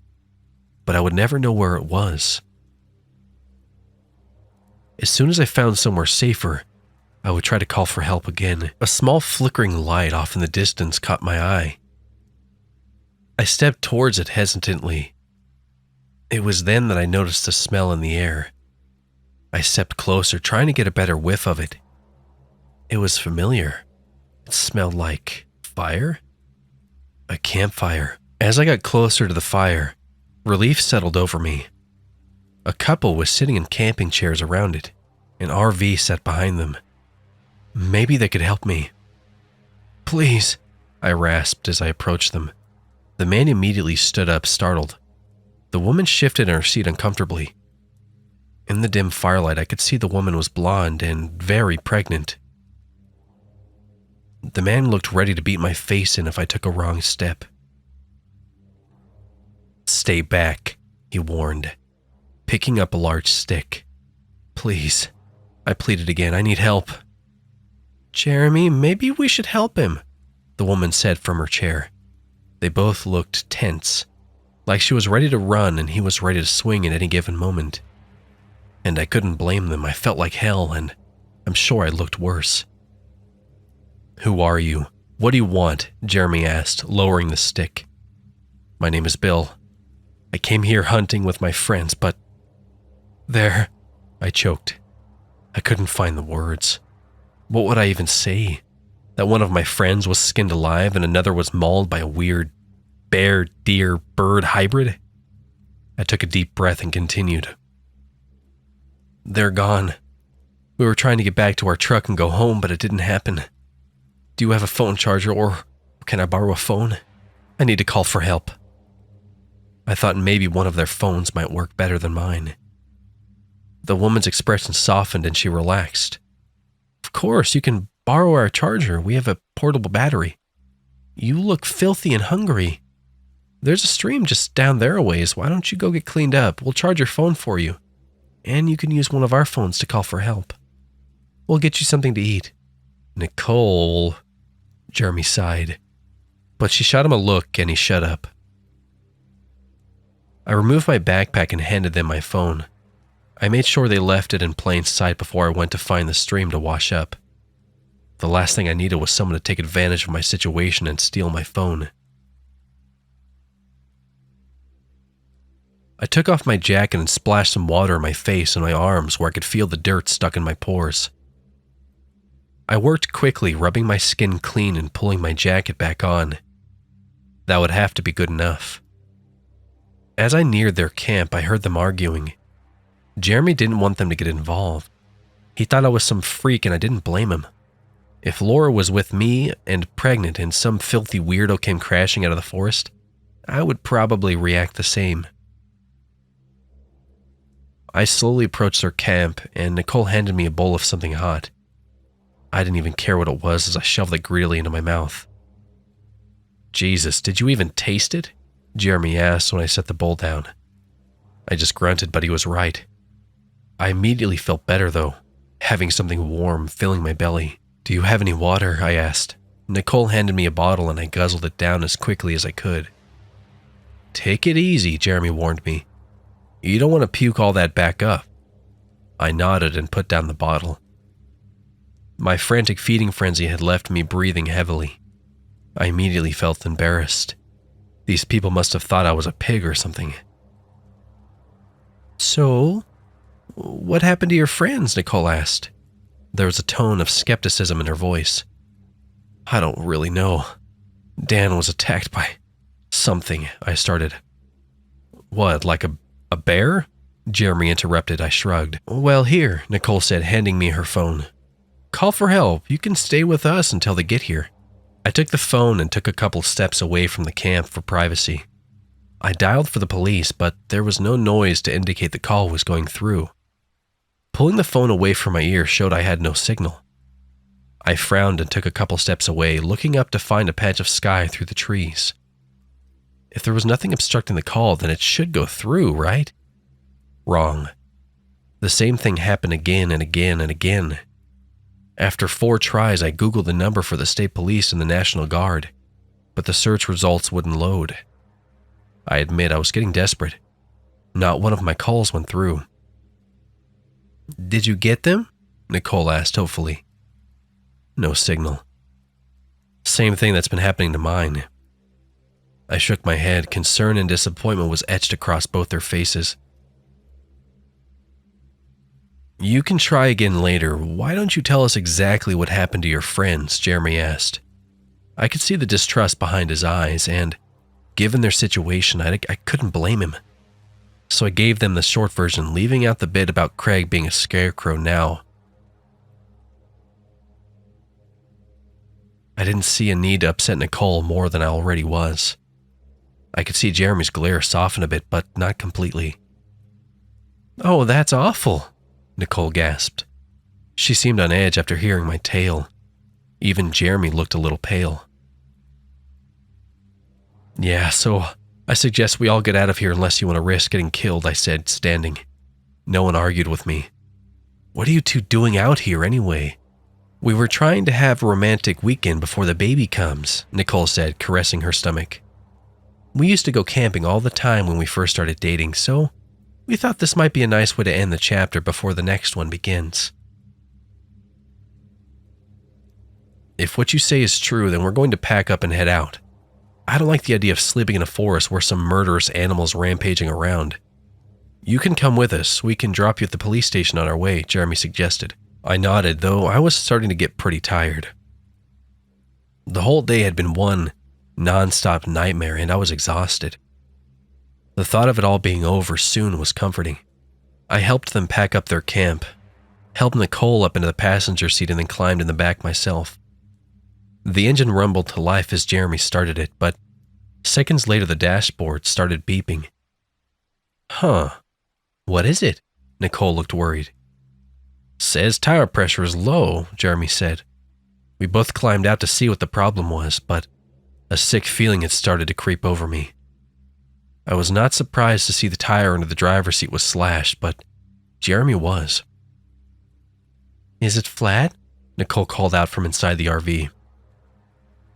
but I would never know where it was. As soon as I found somewhere safer, I would try to call for help again. A small flickering light off in the distance caught my eye. I stepped towards it hesitantly. It was then that I noticed a smell in the air. I stepped closer, trying to get a better whiff of it. It was familiar. It smelled like fire? A campfire. As I got closer to the fire, relief settled over me. A couple was sitting in camping chairs around it. An RV sat behind them. Maybe they could help me. "Please," I rasped as I approached them. The man immediately stood up, startled. The woman shifted in her seat uncomfortably. In the dim firelight, I could see the woman was blonde and very pregnant. The man looked ready to beat my face in if I took a wrong step. "Stay back," he warned, picking up a large stick. please. I pleaded again. I need help. Jeremy, maybe we should help him, the woman said from her chair. They both looked tense, like she was ready to run and he was ready to swing at any given moment. And I couldn't blame them. I felt like hell, and I'm sure I looked worse. Who are you? What do you want? Jeremy asked, lowering the stick. My name is Bill. I came here hunting with my friends, but... There, I choked. I couldn't find the words. What would I even say? That one of my friends was skinned alive and another was mauled by a weird bear-deer-bird hybrid? I took a deep breath and continued. They're gone. We were trying to get back to our truck and go home, but it didn't happen. Do you have a phone charger, or can I borrow a phone? I need to call for help. I thought maybe one of their phones might work better than mine. The woman's expression softened and she relaxed. Of course, you can borrow our charger. We have a portable battery. You look filthy and hungry. There's a stream just down there a ways. Why don't you go get cleaned up? We'll charge your phone for you. And you can use one of our phones to call for help. We'll get you something to eat. Nicole, Jeremy sighed. But she shot him a look and he shut up. I removed my backpack and handed them my phone. I made sure they left it in plain sight before I went to find the stream to wash up. The last thing I needed was someone to take advantage of my situation and steal my phone. I took off my jacket and splashed some water in my face and my arms where I could feel the dirt stuck in my pores. I worked quickly, rubbing my skin clean and pulling my jacket back on. That would have to be good enough. As I neared their camp, I heard them arguing. Jeremy didn't want them to get involved. He thought I was some freak and I didn't blame him. If Laura was with me and pregnant and some filthy weirdo came crashing out of the forest, I would probably react the same. I slowly approached their camp and Nicole handed me a bowl of something hot. I didn't even care what it was as I shoved it greedily into my mouth. Jesus, did you even taste it? Jeremy asked when I set the bowl down. I just grunted, but he was right. I immediately felt better though, having something warm filling my belly. Do you have any water? I asked. Nicole handed me a bottle and I guzzled it down as quickly as I could. Take it easy, Jeremy warned me. You don't want to puke all that back up. I nodded and put down the bottle. My frantic feeding frenzy had left me breathing heavily. I immediately felt embarrassed. These people must have thought I was a pig or something. So, what happened to your friends? Nicole asked. There was a tone of skepticism in her voice. I don't really know. Dan was attacked by something, I started. What, like a bear? Jeremy interrupted. I shrugged. Well, here, Nicole said, handing me her phone. Call for help. You can stay with us until they get here. I took the phone and took a couple steps away from the camp for privacy. I dialed for the police, but there was no noise to indicate the call was going through. Pulling the phone away from my ear showed I had no signal. I frowned and took a couple steps away, looking up to find a patch of sky through the trees. If there was nothing obstructing the call, then it should go through, right? Wrong. The same thing happened again and again and again. After 4 tries, I Googled the number for the state police and the National Guard, but the search results wouldn't load. I admit I was getting desperate. Not one of my calls went through. Did you get them? Nicole asked hopefully. No signal. Same thing that's been happening to mine. I shook my head. Concern and disappointment was etched across both their faces. You can try again later. Why don't you tell us exactly what happened to your friends? Jeremy asked. I could see the distrust behind his eyes, and given their situation, I couldn't blame him. So I gave them the short version, leaving out the bit about Craig being a scarecrow now. I didn't see a need to upset Nicole more than I already was. I could see Jeremy's glare soften a bit, but not completely. Oh, that's awful, Nicole gasped. She seemed on edge after hearing my tale. Even Jeremy looked a little pale. Yeah, so I suggest we all get out of here unless you want to risk getting killed, I said, standing. No one argued with me. What are you two doing out here anyway? We were trying to have a romantic weekend before the baby comes, Nicole said, caressing her stomach. We used to go camping all the time when we first started dating, so we thought this might be a nice way to end the chapter before the next one begins. If what you say is true, then we're going to pack up and head out. I don't like the idea of sleeping in a forest where some murderous animal's rampaging around. You can come with us. We can drop you at the police station on our way, Jeremy suggested. I nodded, though I was starting to get pretty tired. The whole day had been one non-stop nightmare, and I was exhausted. The thought of it all being over soon was comforting. I helped them pack up their camp, helped Nicole up into the passenger seat, and then climbed in the back myself. The engine rumbled to life as Jeremy started it, but seconds later the dashboard started beeping. Huh. What is it? Nicole looked worried. Says tire pressure is low, Jeremy said. We both climbed out to see what the problem was, but a sick feeling had started to creep over me. I was not surprised to see the tire under the driver's seat was slashed, but Jeremy was. Is it flat? Nicole called out from inside the RV.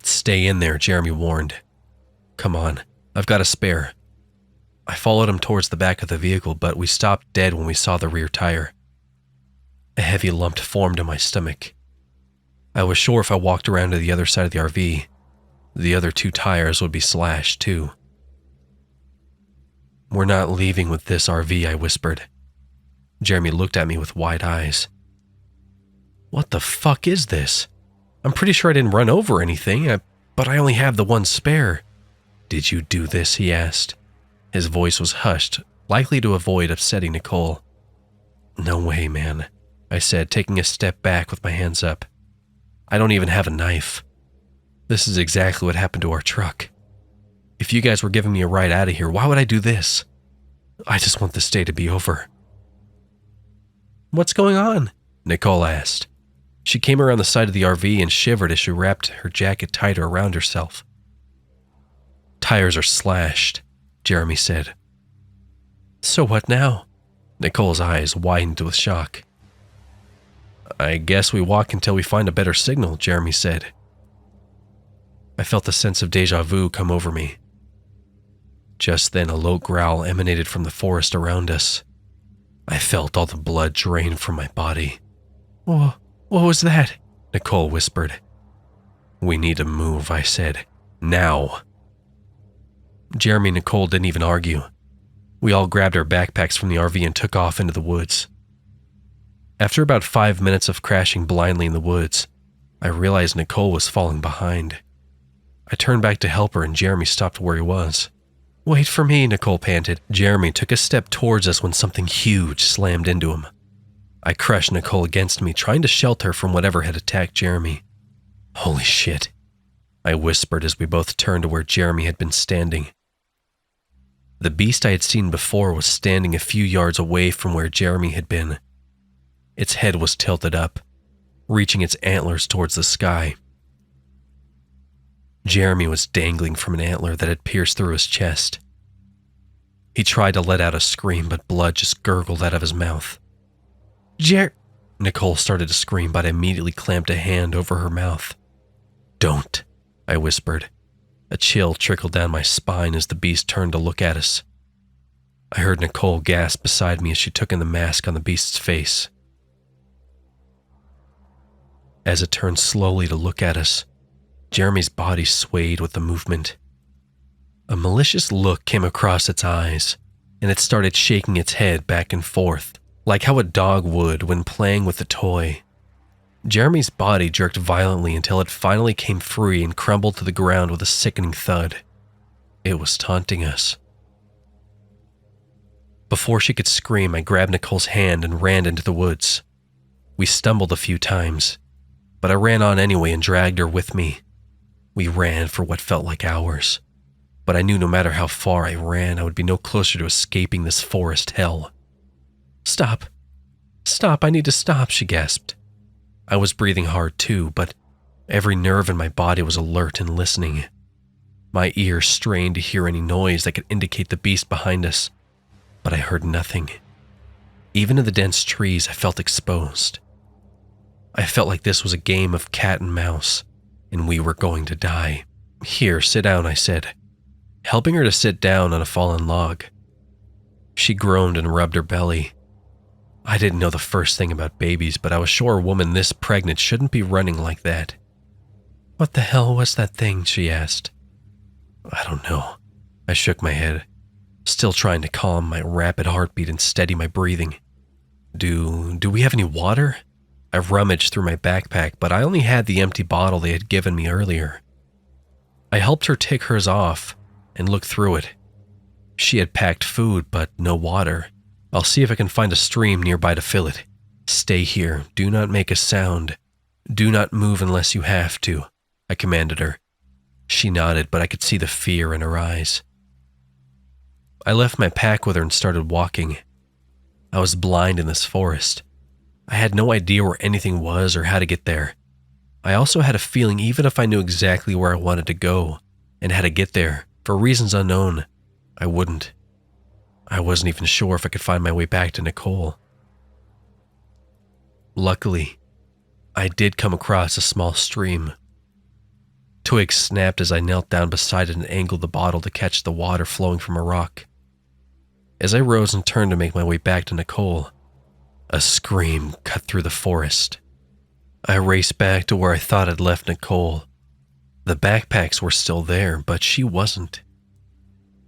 Stay in there, Jeremy warned. Come on, I've got a spare. I followed him towards the back of the vehicle, but we stopped dead when we saw the rear tire. A heavy lump formed in my stomach. I was sure if I walked around to the other side of the RV, the other two tires would be slashed too. We're not leaving with this RV, I whispered. Jeremy looked at me with wide eyes. What the fuck is this? I'm pretty sure I didn't run over anything, but I only have the one spare. Did you do this? He asked. His voice was hushed, likely to avoid upsetting Nicole. No way, man, I said, taking a step back with my hands up. I don't even have a knife. This is exactly what happened to our truck. If you guys were giving me a ride out of here, why would I do this? I just want this day to be over. What's going on? Nicole asked. She came around the side of the RV and shivered as she wrapped her jacket tighter around herself. Tires are slashed, Jeremy said. So what now? Nicole's eyes widened with shock. I guess we walk until we find a better signal, Jeremy said. I felt a sense of déjà vu come over me. Just then, a low growl emanated from the forest around us. I felt all the blood drain from my body. What was that? Nicole whispered. We need to move, I said. Now. Jeremy and Nicole didn't even argue. We all grabbed our backpacks from the RV and took off into the woods. After about 5 minutes of crashing blindly in the woods, I realized Nicole was falling behind. I turned back to help her and Jeremy stopped where he was. Wait for me, Nicole panted. Jeremy took a step towards us when something huge slammed into him. I crushed Nicole against me, trying to shelter her from whatever had attacked Jeremy. Holy shit, I whispered as we both turned to where Jeremy had been standing. The beast I had seen before was standing a few yards away from where Jeremy had been. Its head was tilted up, reaching its antlers towards the sky. Jeremy was dangling from an antler that had pierced through his chest. He tried to let out a scream, but blood just gurgled out of his mouth. Nicole started to scream, but I immediately clamped a hand over her mouth. Don't, I whispered. A chill trickled down my spine as the beast turned to look at us. I heard Nicole gasp beside me as she took in the mask on the beast's face. As it turned slowly to look at us, Jeremy's body swayed with the movement. A malicious look came across its eyes, and it started shaking its head back and forth, like how a dog would when playing with a toy. Jeremy's body jerked violently until it finally came free and crumbled to the ground with a sickening thud. It was taunting us. Before she could scream, I grabbed Nicole's hand and ran into the woods. We stumbled a few times, but I ran on anyway and dragged her with me. We ran for what felt like hours, but I knew no matter how far I ran, I would be no closer to escaping this forest hell. Stop, I need to stop, she gasped. I was breathing hard too, but every nerve in my body was alert and listening. My ears strained to hear any noise that could indicate the beast behind us, but I heard nothing. Even in the dense trees, I felt exposed. I felt like this was a game of cat and mouse, and we were going to die. "Here, sit down," I said, helping her to sit down on a fallen log. She groaned and rubbed her belly. I didn't know the first thing about babies, but I was sure a woman this pregnant shouldn't be running like that. "What the hell was that thing?" she asked. "I don't know." I shook my head, still trying to calm my rapid heartbeat and steady my breathing. Do we have any water?" I rummaged through my backpack, but I only had the empty bottle they had given me earlier. I helped her take hers off and looked through it. She had packed food, but no water. "I'll see if I can find a stream nearby to fill it. Stay here. Do not make a sound. Do not move unless you have to," I commanded her. She nodded, but I could see the fear in her eyes. I left my pack with her and started walking. I was blind in this forest. I had no idea where anything was or how to get there. I also had a feeling even if I knew exactly where I wanted to go and how to get there, for reasons unknown, I wouldn't. I wasn't even sure if I could find my way back to Nicole. Luckily, I did come across a small stream. Twigs snapped as I knelt down beside it and angled the bottle to catch the water flowing from a rock. As I rose and turned to make my way back to Nicole, a scream cut through the forest. I raced back to where I thought I'd left Nicole. The backpacks were still there, but she wasn't.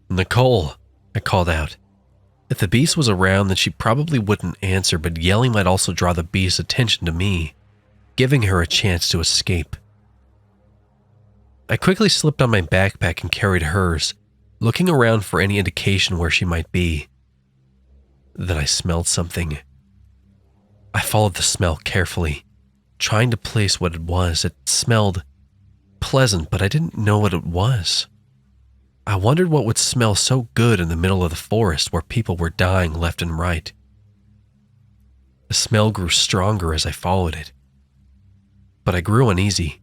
"Nicole," I called out. If the beast was around, then she probably wouldn't answer, but yelling might also draw the beast's attention to me, giving her a chance to escape. I quickly slipped on my backpack and carried hers, looking around for any indication where she might be. Then I smelled something. I followed the smell carefully, trying to place what it was. It smelled pleasant, but I didn't know what it was. I wondered what would smell so good in the middle of the forest where people were dying left and right. The smell grew stronger as I followed it, but I grew uneasy.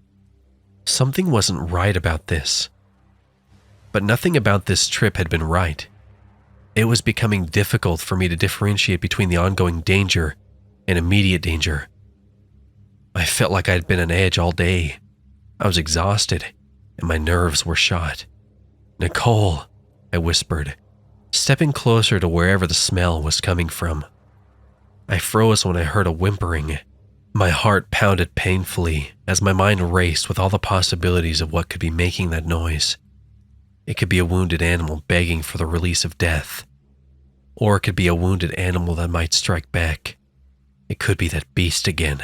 Something wasn't right about this. But nothing about this trip had been right. It was becoming difficult for me to differentiate between the ongoing danger and immediate danger. I felt like I had been on edge all day. I was exhausted, and my nerves were shot. "Nicole," I whispered, stepping closer to wherever the smell was coming from. I froze when I heard a whimpering. My heart pounded painfully as my mind raced with all the possibilities of what could be making that noise. It could be a wounded animal begging for the release of death, or it could be a wounded animal that might strike back. It could be that beast again,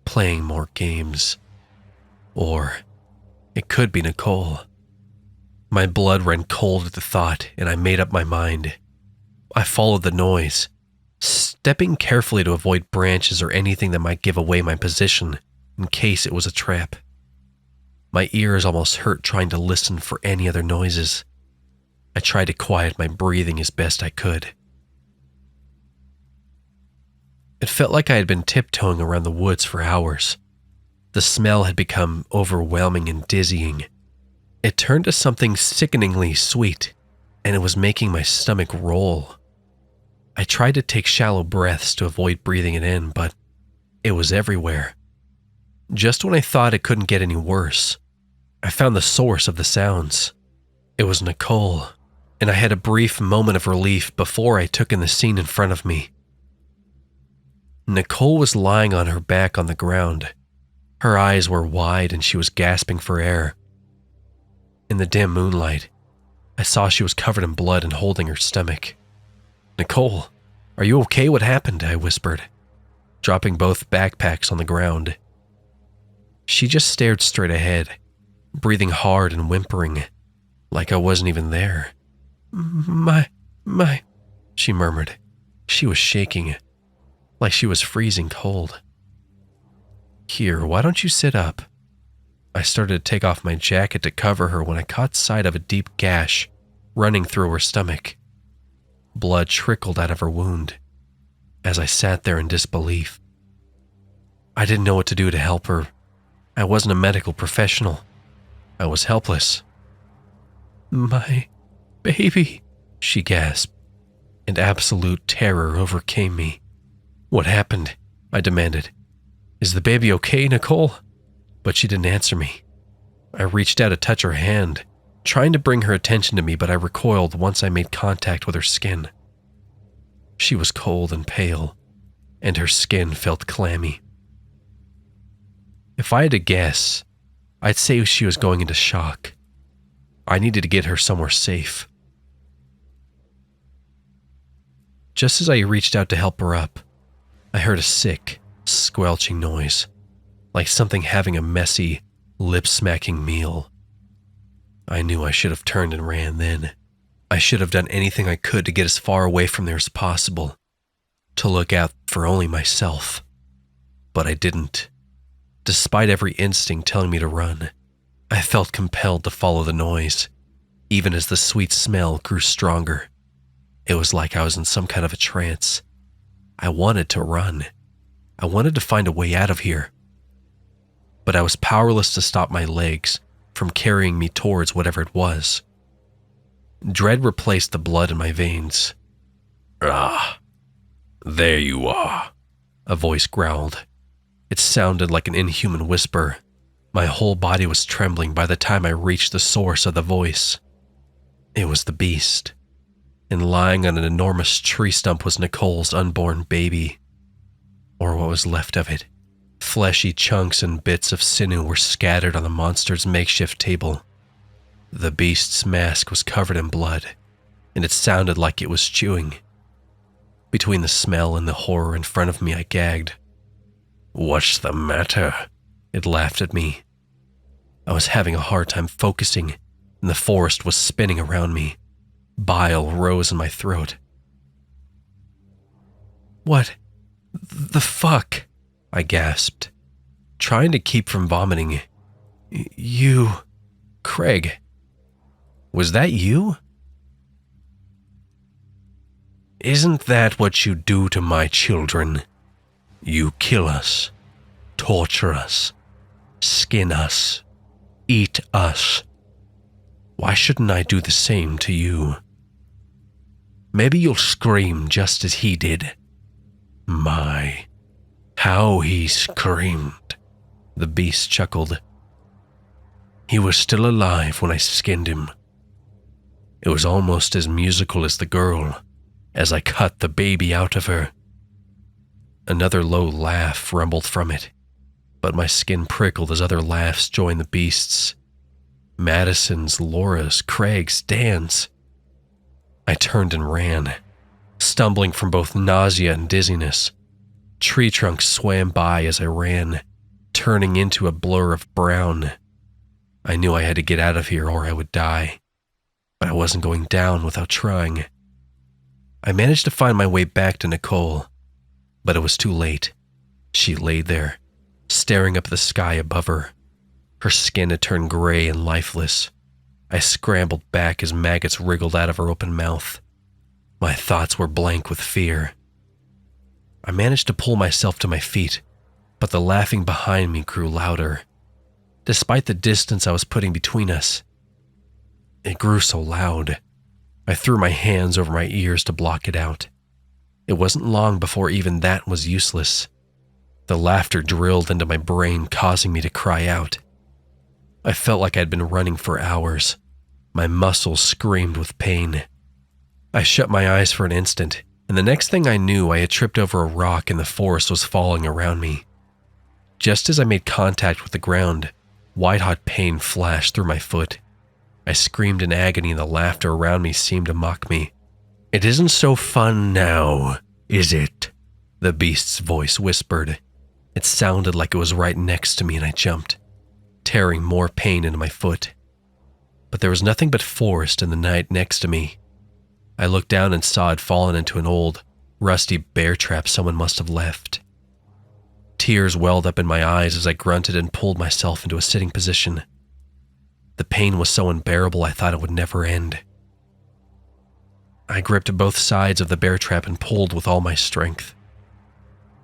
playing more games. Or it could be Nicole. My blood ran cold at the thought, and I made up my mind. I followed the noise, stepping carefully to avoid branches or anything that might give away my position in case it was a trap. My ears almost hurt trying to listen for any other noises. I tried to quiet my breathing as best I could. It felt like I had been tiptoeing around the woods for hours. The smell had become overwhelming and dizzying. It turned to something sickeningly sweet, and it was making my stomach roll. I tried to take shallow breaths to avoid breathing it in, but it was everywhere. Just when I thought it couldn't get any worse, I found the source of the sounds. It was Nicole, and I had a brief moment of relief before I took in the scene in front of me. Nicole was lying on her back on the ground. Her eyes were wide and she was gasping for air. In the dim moonlight, I saw she was covered in blood and holding her stomach. "Nicole, are you okay? What happened?" I whispered, dropping both backpacks on the ground. She just stared straight ahead, breathing hard and whimpering, like I wasn't even there. My, she murmured. She was shaking, like she was freezing cold. "Here, why don't you sit up?" I started to take off my jacket to cover her when I caught sight of a deep gash running through her stomach. Blood trickled out of her wound as I sat there in disbelief. I didn't know what to do to help her. I wasn't a medical professional. I was helpless. "My baby," she gasped, and absolute terror overcame me. "What happened?" I demanded. "Is the baby okay, Nicole?" But she didn't answer me. I reached out to touch her hand, trying to bring her attention to me, but I recoiled once I made contact with her skin. She was cold and pale, and her skin felt clammy. If I had to guess, I'd say she was going into shock. I needed to get her somewhere safe. Just as I reached out to help her up, I heard a sick, squelching noise, like something having a messy, lip-smacking meal. I knew I should have turned and ran then. I should have done anything I could to get as far away from there as possible, to look out for only myself. But I didn't. Despite every instinct telling me to run, I felt compelled to follow the noise, even as the sweet smell grew stronger. It was like I was in some kind of a trance. I wanted to run. I wanted to find a way out of here. But I was powerless to stop my legs from carrying me towards whatever it was. Dread replaced the blood in my veins. "Ah, there you are," a voice growled. It sounded like an inhuman whisper. My whole body was trembling by the time I reached the source of the voice. It was the beast, and lying on an enormous tree stump was Nicole's unborn baby, or what was left of it. Fleshy chunks and bits of sinew were scattered on the monster's makeshift table. The beast's mask was covered in blood, and it sounded like it was chewing. Between the smell and the horror in front of me, I gagged. "What's the matter?" It laughed at me. I was having a hard time focusing, and the forest was spinning around me. Bile rose in my throat. "What the fuck?" I gasped, trying to keep from vomiting. "You... Craig. Was that you?" "Isn't that what you do to my children? You kill us, torture us, skin us, eat us. Why shouldn't I do the same to you? Maybe you'll scream just as he did. My, how he screamed," the beast chuckled. "He was still alive when I skinned him. It was almost as musical as the girl, as I cut the baby out of her." Another low laugh rumbled from it, but my skin prickled as other laughs joined the beast's. Madison's, Laura's, Craig's, Dan's. I turned and ran, stumbling from both nausea and dizziness. Tree trunks swam by as I ran, turning into a blur of brown. I knew I had to get out of here or I would die, but I wasn't going down without trying. I managed to find my way back to Nicole, but it was too late. She lay there, staring up at the sky above her. Her skin had turned gray and lifeless. I scrambled back as maggots wriggled out of her open mouth. My thoughts were blank with fear. I managed to pull myself to my feet, but the laughing behind me grew louder. Despite the distance I was putting between us, it grew so loud. I threw my hands over my ears to block it out. It wasn't long before even that was useless. The laughter drilled into my brain, causing me to cry out. I felt like I'd been running for hours. My muscles screamed with pain. I shut my eyes for an instant, and the next thing I knew, I had tripped over a rock and the forest was falling around me. Just as I made contact with the ground, white-hot pain flashed through my foot. I screamed in agony and the laughter around me seemed to mock me. "It isn't so fun now, is it?" the beast's voice whispered. It sounded like it was right next to me and I jumped, tearing more pain into my foot. But there was nothing but forest in the night next to me. I looked down and saw it fallen into an old, rusty bear trap someone must have left. Tears welled up in my eyes as I grunted and pulled myself into a sitting position. The pain was so unbearable I thought it would never end. I gripped both sides of the bear trap and pulled with all my strength.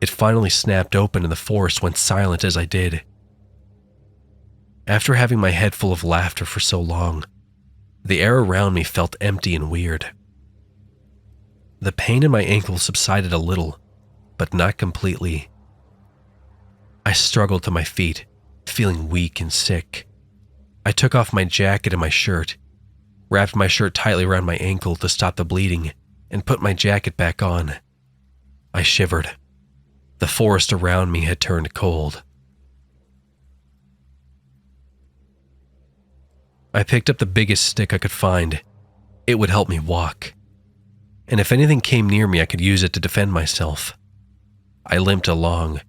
It finally snapped open and the forest went silent as I did. After having my head full of laughter for so long, the air around me felt empty and weird. The pain in my ankle subsided a little, but not completely. I struggled to my feet, feeling weak and sick. I took off my jacket and my shirt, wrapped my shirt tightly around my ankle to stop the bleeding, and put my jacket back on. I shivered. The forest around me had turned cold. I picked up the biggest stick I could find. It would help me walk. And if anything came near me, I could use it to defend myself. I limped along,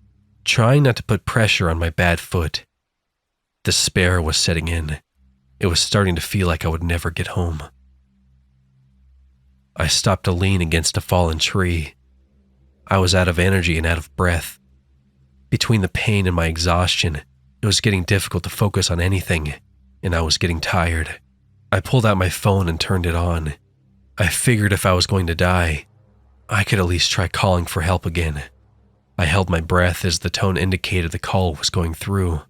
trying not to put pressure on my bad foot. Despair was setting in. It was starting to feel like I would never get home. I stopped to lean against a fallen tree. I was out of energy and out of breath. Between the pain and my exhaustion, it was getting difficult to focus on anything, and I was getting tired. I pulled out my phone and turned it on. I figured if I was going to die, I could at least try calling for help again. I held my breath as the tone indicated the call was going through.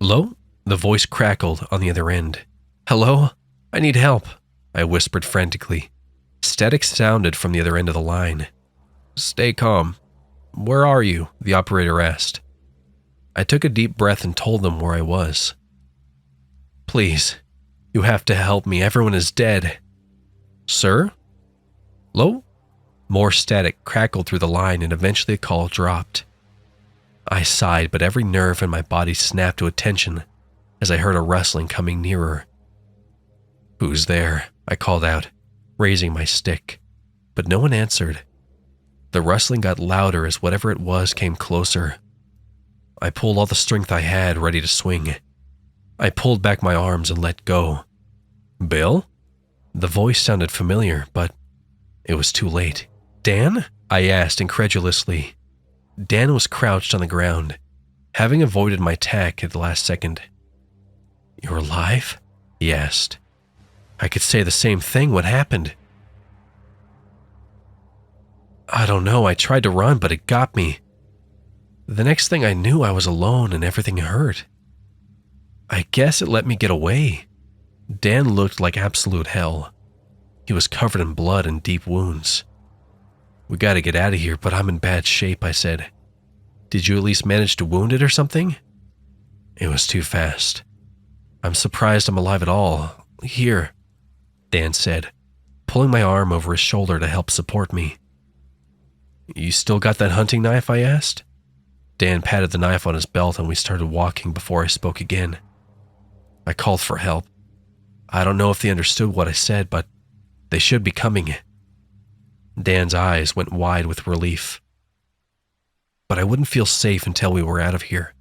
"Hello?" The voice crackled on the other end. "Hello? I need help," I whispered frantically. Static sounded from the other end of the line. "Stay calm. Where are you?" the operator asked. I took a deep breath and told them where I was. "Please, you have to help me. Everyone is dead." "Sir? Hello?" More static crackled through the line and eventually the call dropped. I sighed, but every nerve in my body snapped to attention as I heard a rustling coming nearer. "Who's there?" I called out, raising my stick, but no one answered. The rustling got louder as whatever it was came closer. I pulled all the strength I had, ready to swing. I pulled back my arms and let go. "Bill?" The voice sounded familiar, but it was too late. "Dan?" I asked incredulously. Dan was crouched on the ground, having avoided my attack at the last second. "You're alive?" he asked. I could say the same thing. What happened? "I don't know. I tried to run, but it got me. The next thing I knew, I was alone and everything hurt. I guess it let me get away." Dan looked like absolute hell. He was covered in blood and deep wounds. "We gotta get out of here, but I'm in bad shape," I said. "Did you at least manage to wound it or something?" "It was too fast. I'm surprised I'm alive at all. Here," Dan said, pulling my arm over his shoulder to help support me. "You still got that hunting knife?" I asked. Dan patted the knife on his belt and we started walking before I spoke again. I called for help. I don't know if they understood what I said, but they should be coming. Dan's eyes went wide with relief. But I wouldn't feel safe until we were out of here.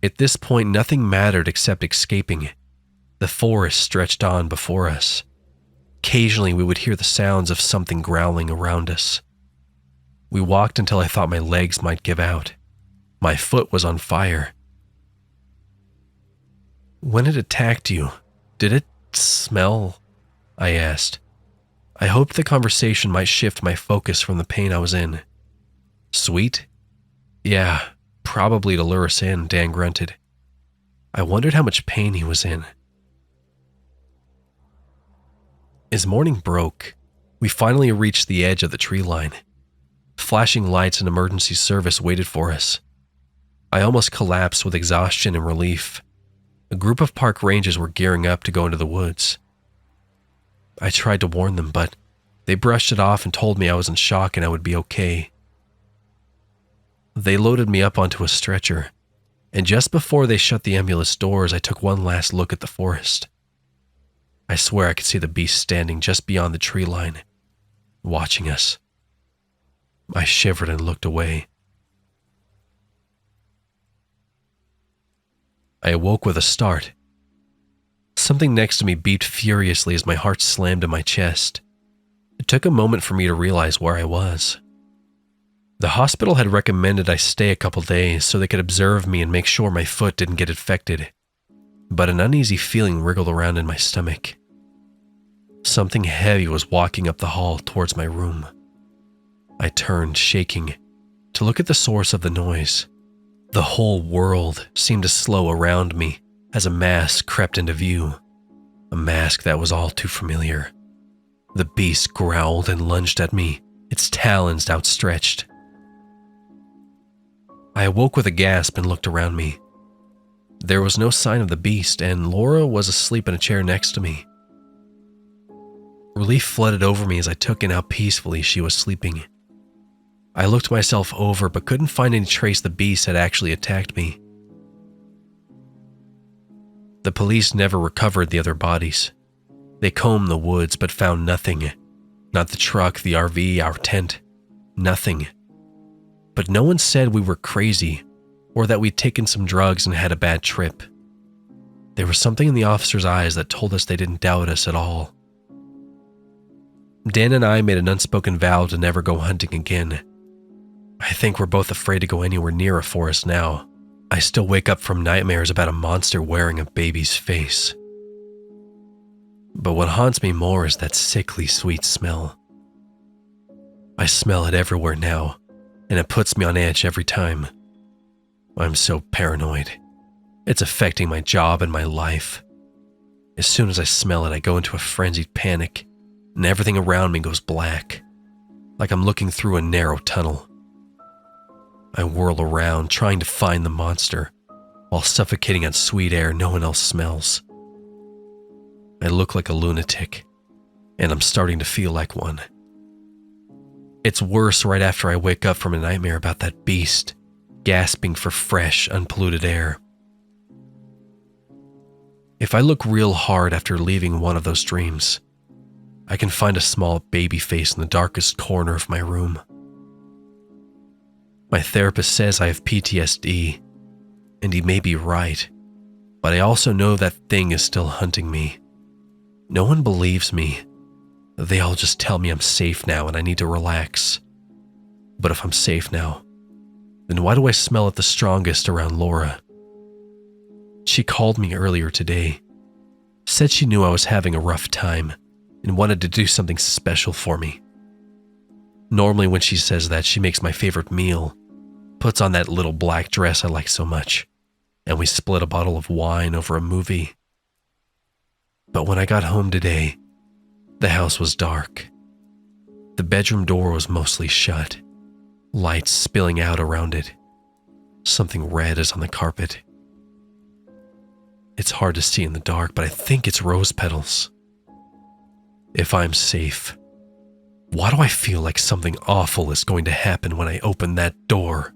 At this point, nothing mattered except escaping. The forest stretched on before us. Occasionally, we would hear the sounds of something growling around us. We walked until I thought my legs might give out. My foot was on fire. "When it attacked you, did it smell?" I asked. I hoped the conversation might shift my focus from the pain I was in. "Sweet?" "Yeah, probably to lure us in," Dan grunted. I wondered how much pain he was in. As morning broke, we finally reached the edge of the tree line. Flashing lights and emergency service waited for us. I almost collapsed with exhaustion and relief. A group of park rangers were gearing up to go into the woods. I tried to warn them, but they brushed it off and told me I was in shock and I would be okay. They loaded me up onto a stretcher, and just before they shut the ambulance doors, I took one last look at the forest. I swear I could see the beast standing just beyond the tree line, watching us. I shivered and looked away. I awoke with a start. Something next to me beeped furiously as my heart slammed in my chest. It took a moment for me to realize where I was. The hospital had recommended I stay a couple days so they could observe me and make sure my foot didn't get infected, but an uneasy feeling wriggled around in my stomach. Something heavy was walking up the hall towards my room. I turned, shaking, to look at the source of the noise. The whole world seemed to slow around me as a mask crept into view, a mask that was all too familiar. The beast growled and lunged at me, its talons outstretched. I awoke with a gasp and looked around me. There was no sign of the beast, and Laura was asleep in a chair next to me. Relief flooded over me as I took in how peacefully she was sleeping. I looked myself over but couldn't find any trace the beast had actually attacked me. The police never recovered the other bodies. They combed the woods but found nothing. Not the truck, the RV, our tent. Nothing. But no one said we were crazy or that we'd taken some drugs and had a bad trip. There was something in the officers' eyes that told us they didn't doubt us at all. Dan and I made an unspoken vow to never go hunting again. I think we're both afraid to go anywhere near a forest now. I still wake up from nightmares about a monster wearing a baby's face. But what haunts me more is that sickly sweet smell. I smell it everywhere now, and it puts me on edge every time. I'm so paranoid. It's affecting my job and my life. As soon as I smell it, I go into a frenzied panic, and everything around me goes black, like I'm looking through a narrow tunnel. I whirl around, trying to find the monster, while suffocating on sweet air no one else smells. I look like a lunatic, and I'm starting to feel like one. It's worse right after I wake up from a nightmare about that beast, gasping for fresh, unpolluted air. If I look real hard after leaving one of those dreams, I can find a small baby face in the darkest corner of my room. My therapist says I have PTSD, and he may be right, but I also know that thing is still hunting me. No one believes me. They all just tell me I'm safe now and I need to relax. But if I'm safe now, then why do I smell it the strongest around Laura? She called me earlier today, said she knew I was having a rough time and wanted to do something special for me. Normally when she says that, she makes my favorite meal, puts on that little black dress I like so much, and we split a bottle of wine over a movie. But when I got home today, the house was dark. The bedroom door was mostly shut, lights spilling out around it. Something red is on the carpet. It's hard to see in the dark, but I think it's rose petals. If I'm safe, why do I feel like something awful is going to happen when I open that door?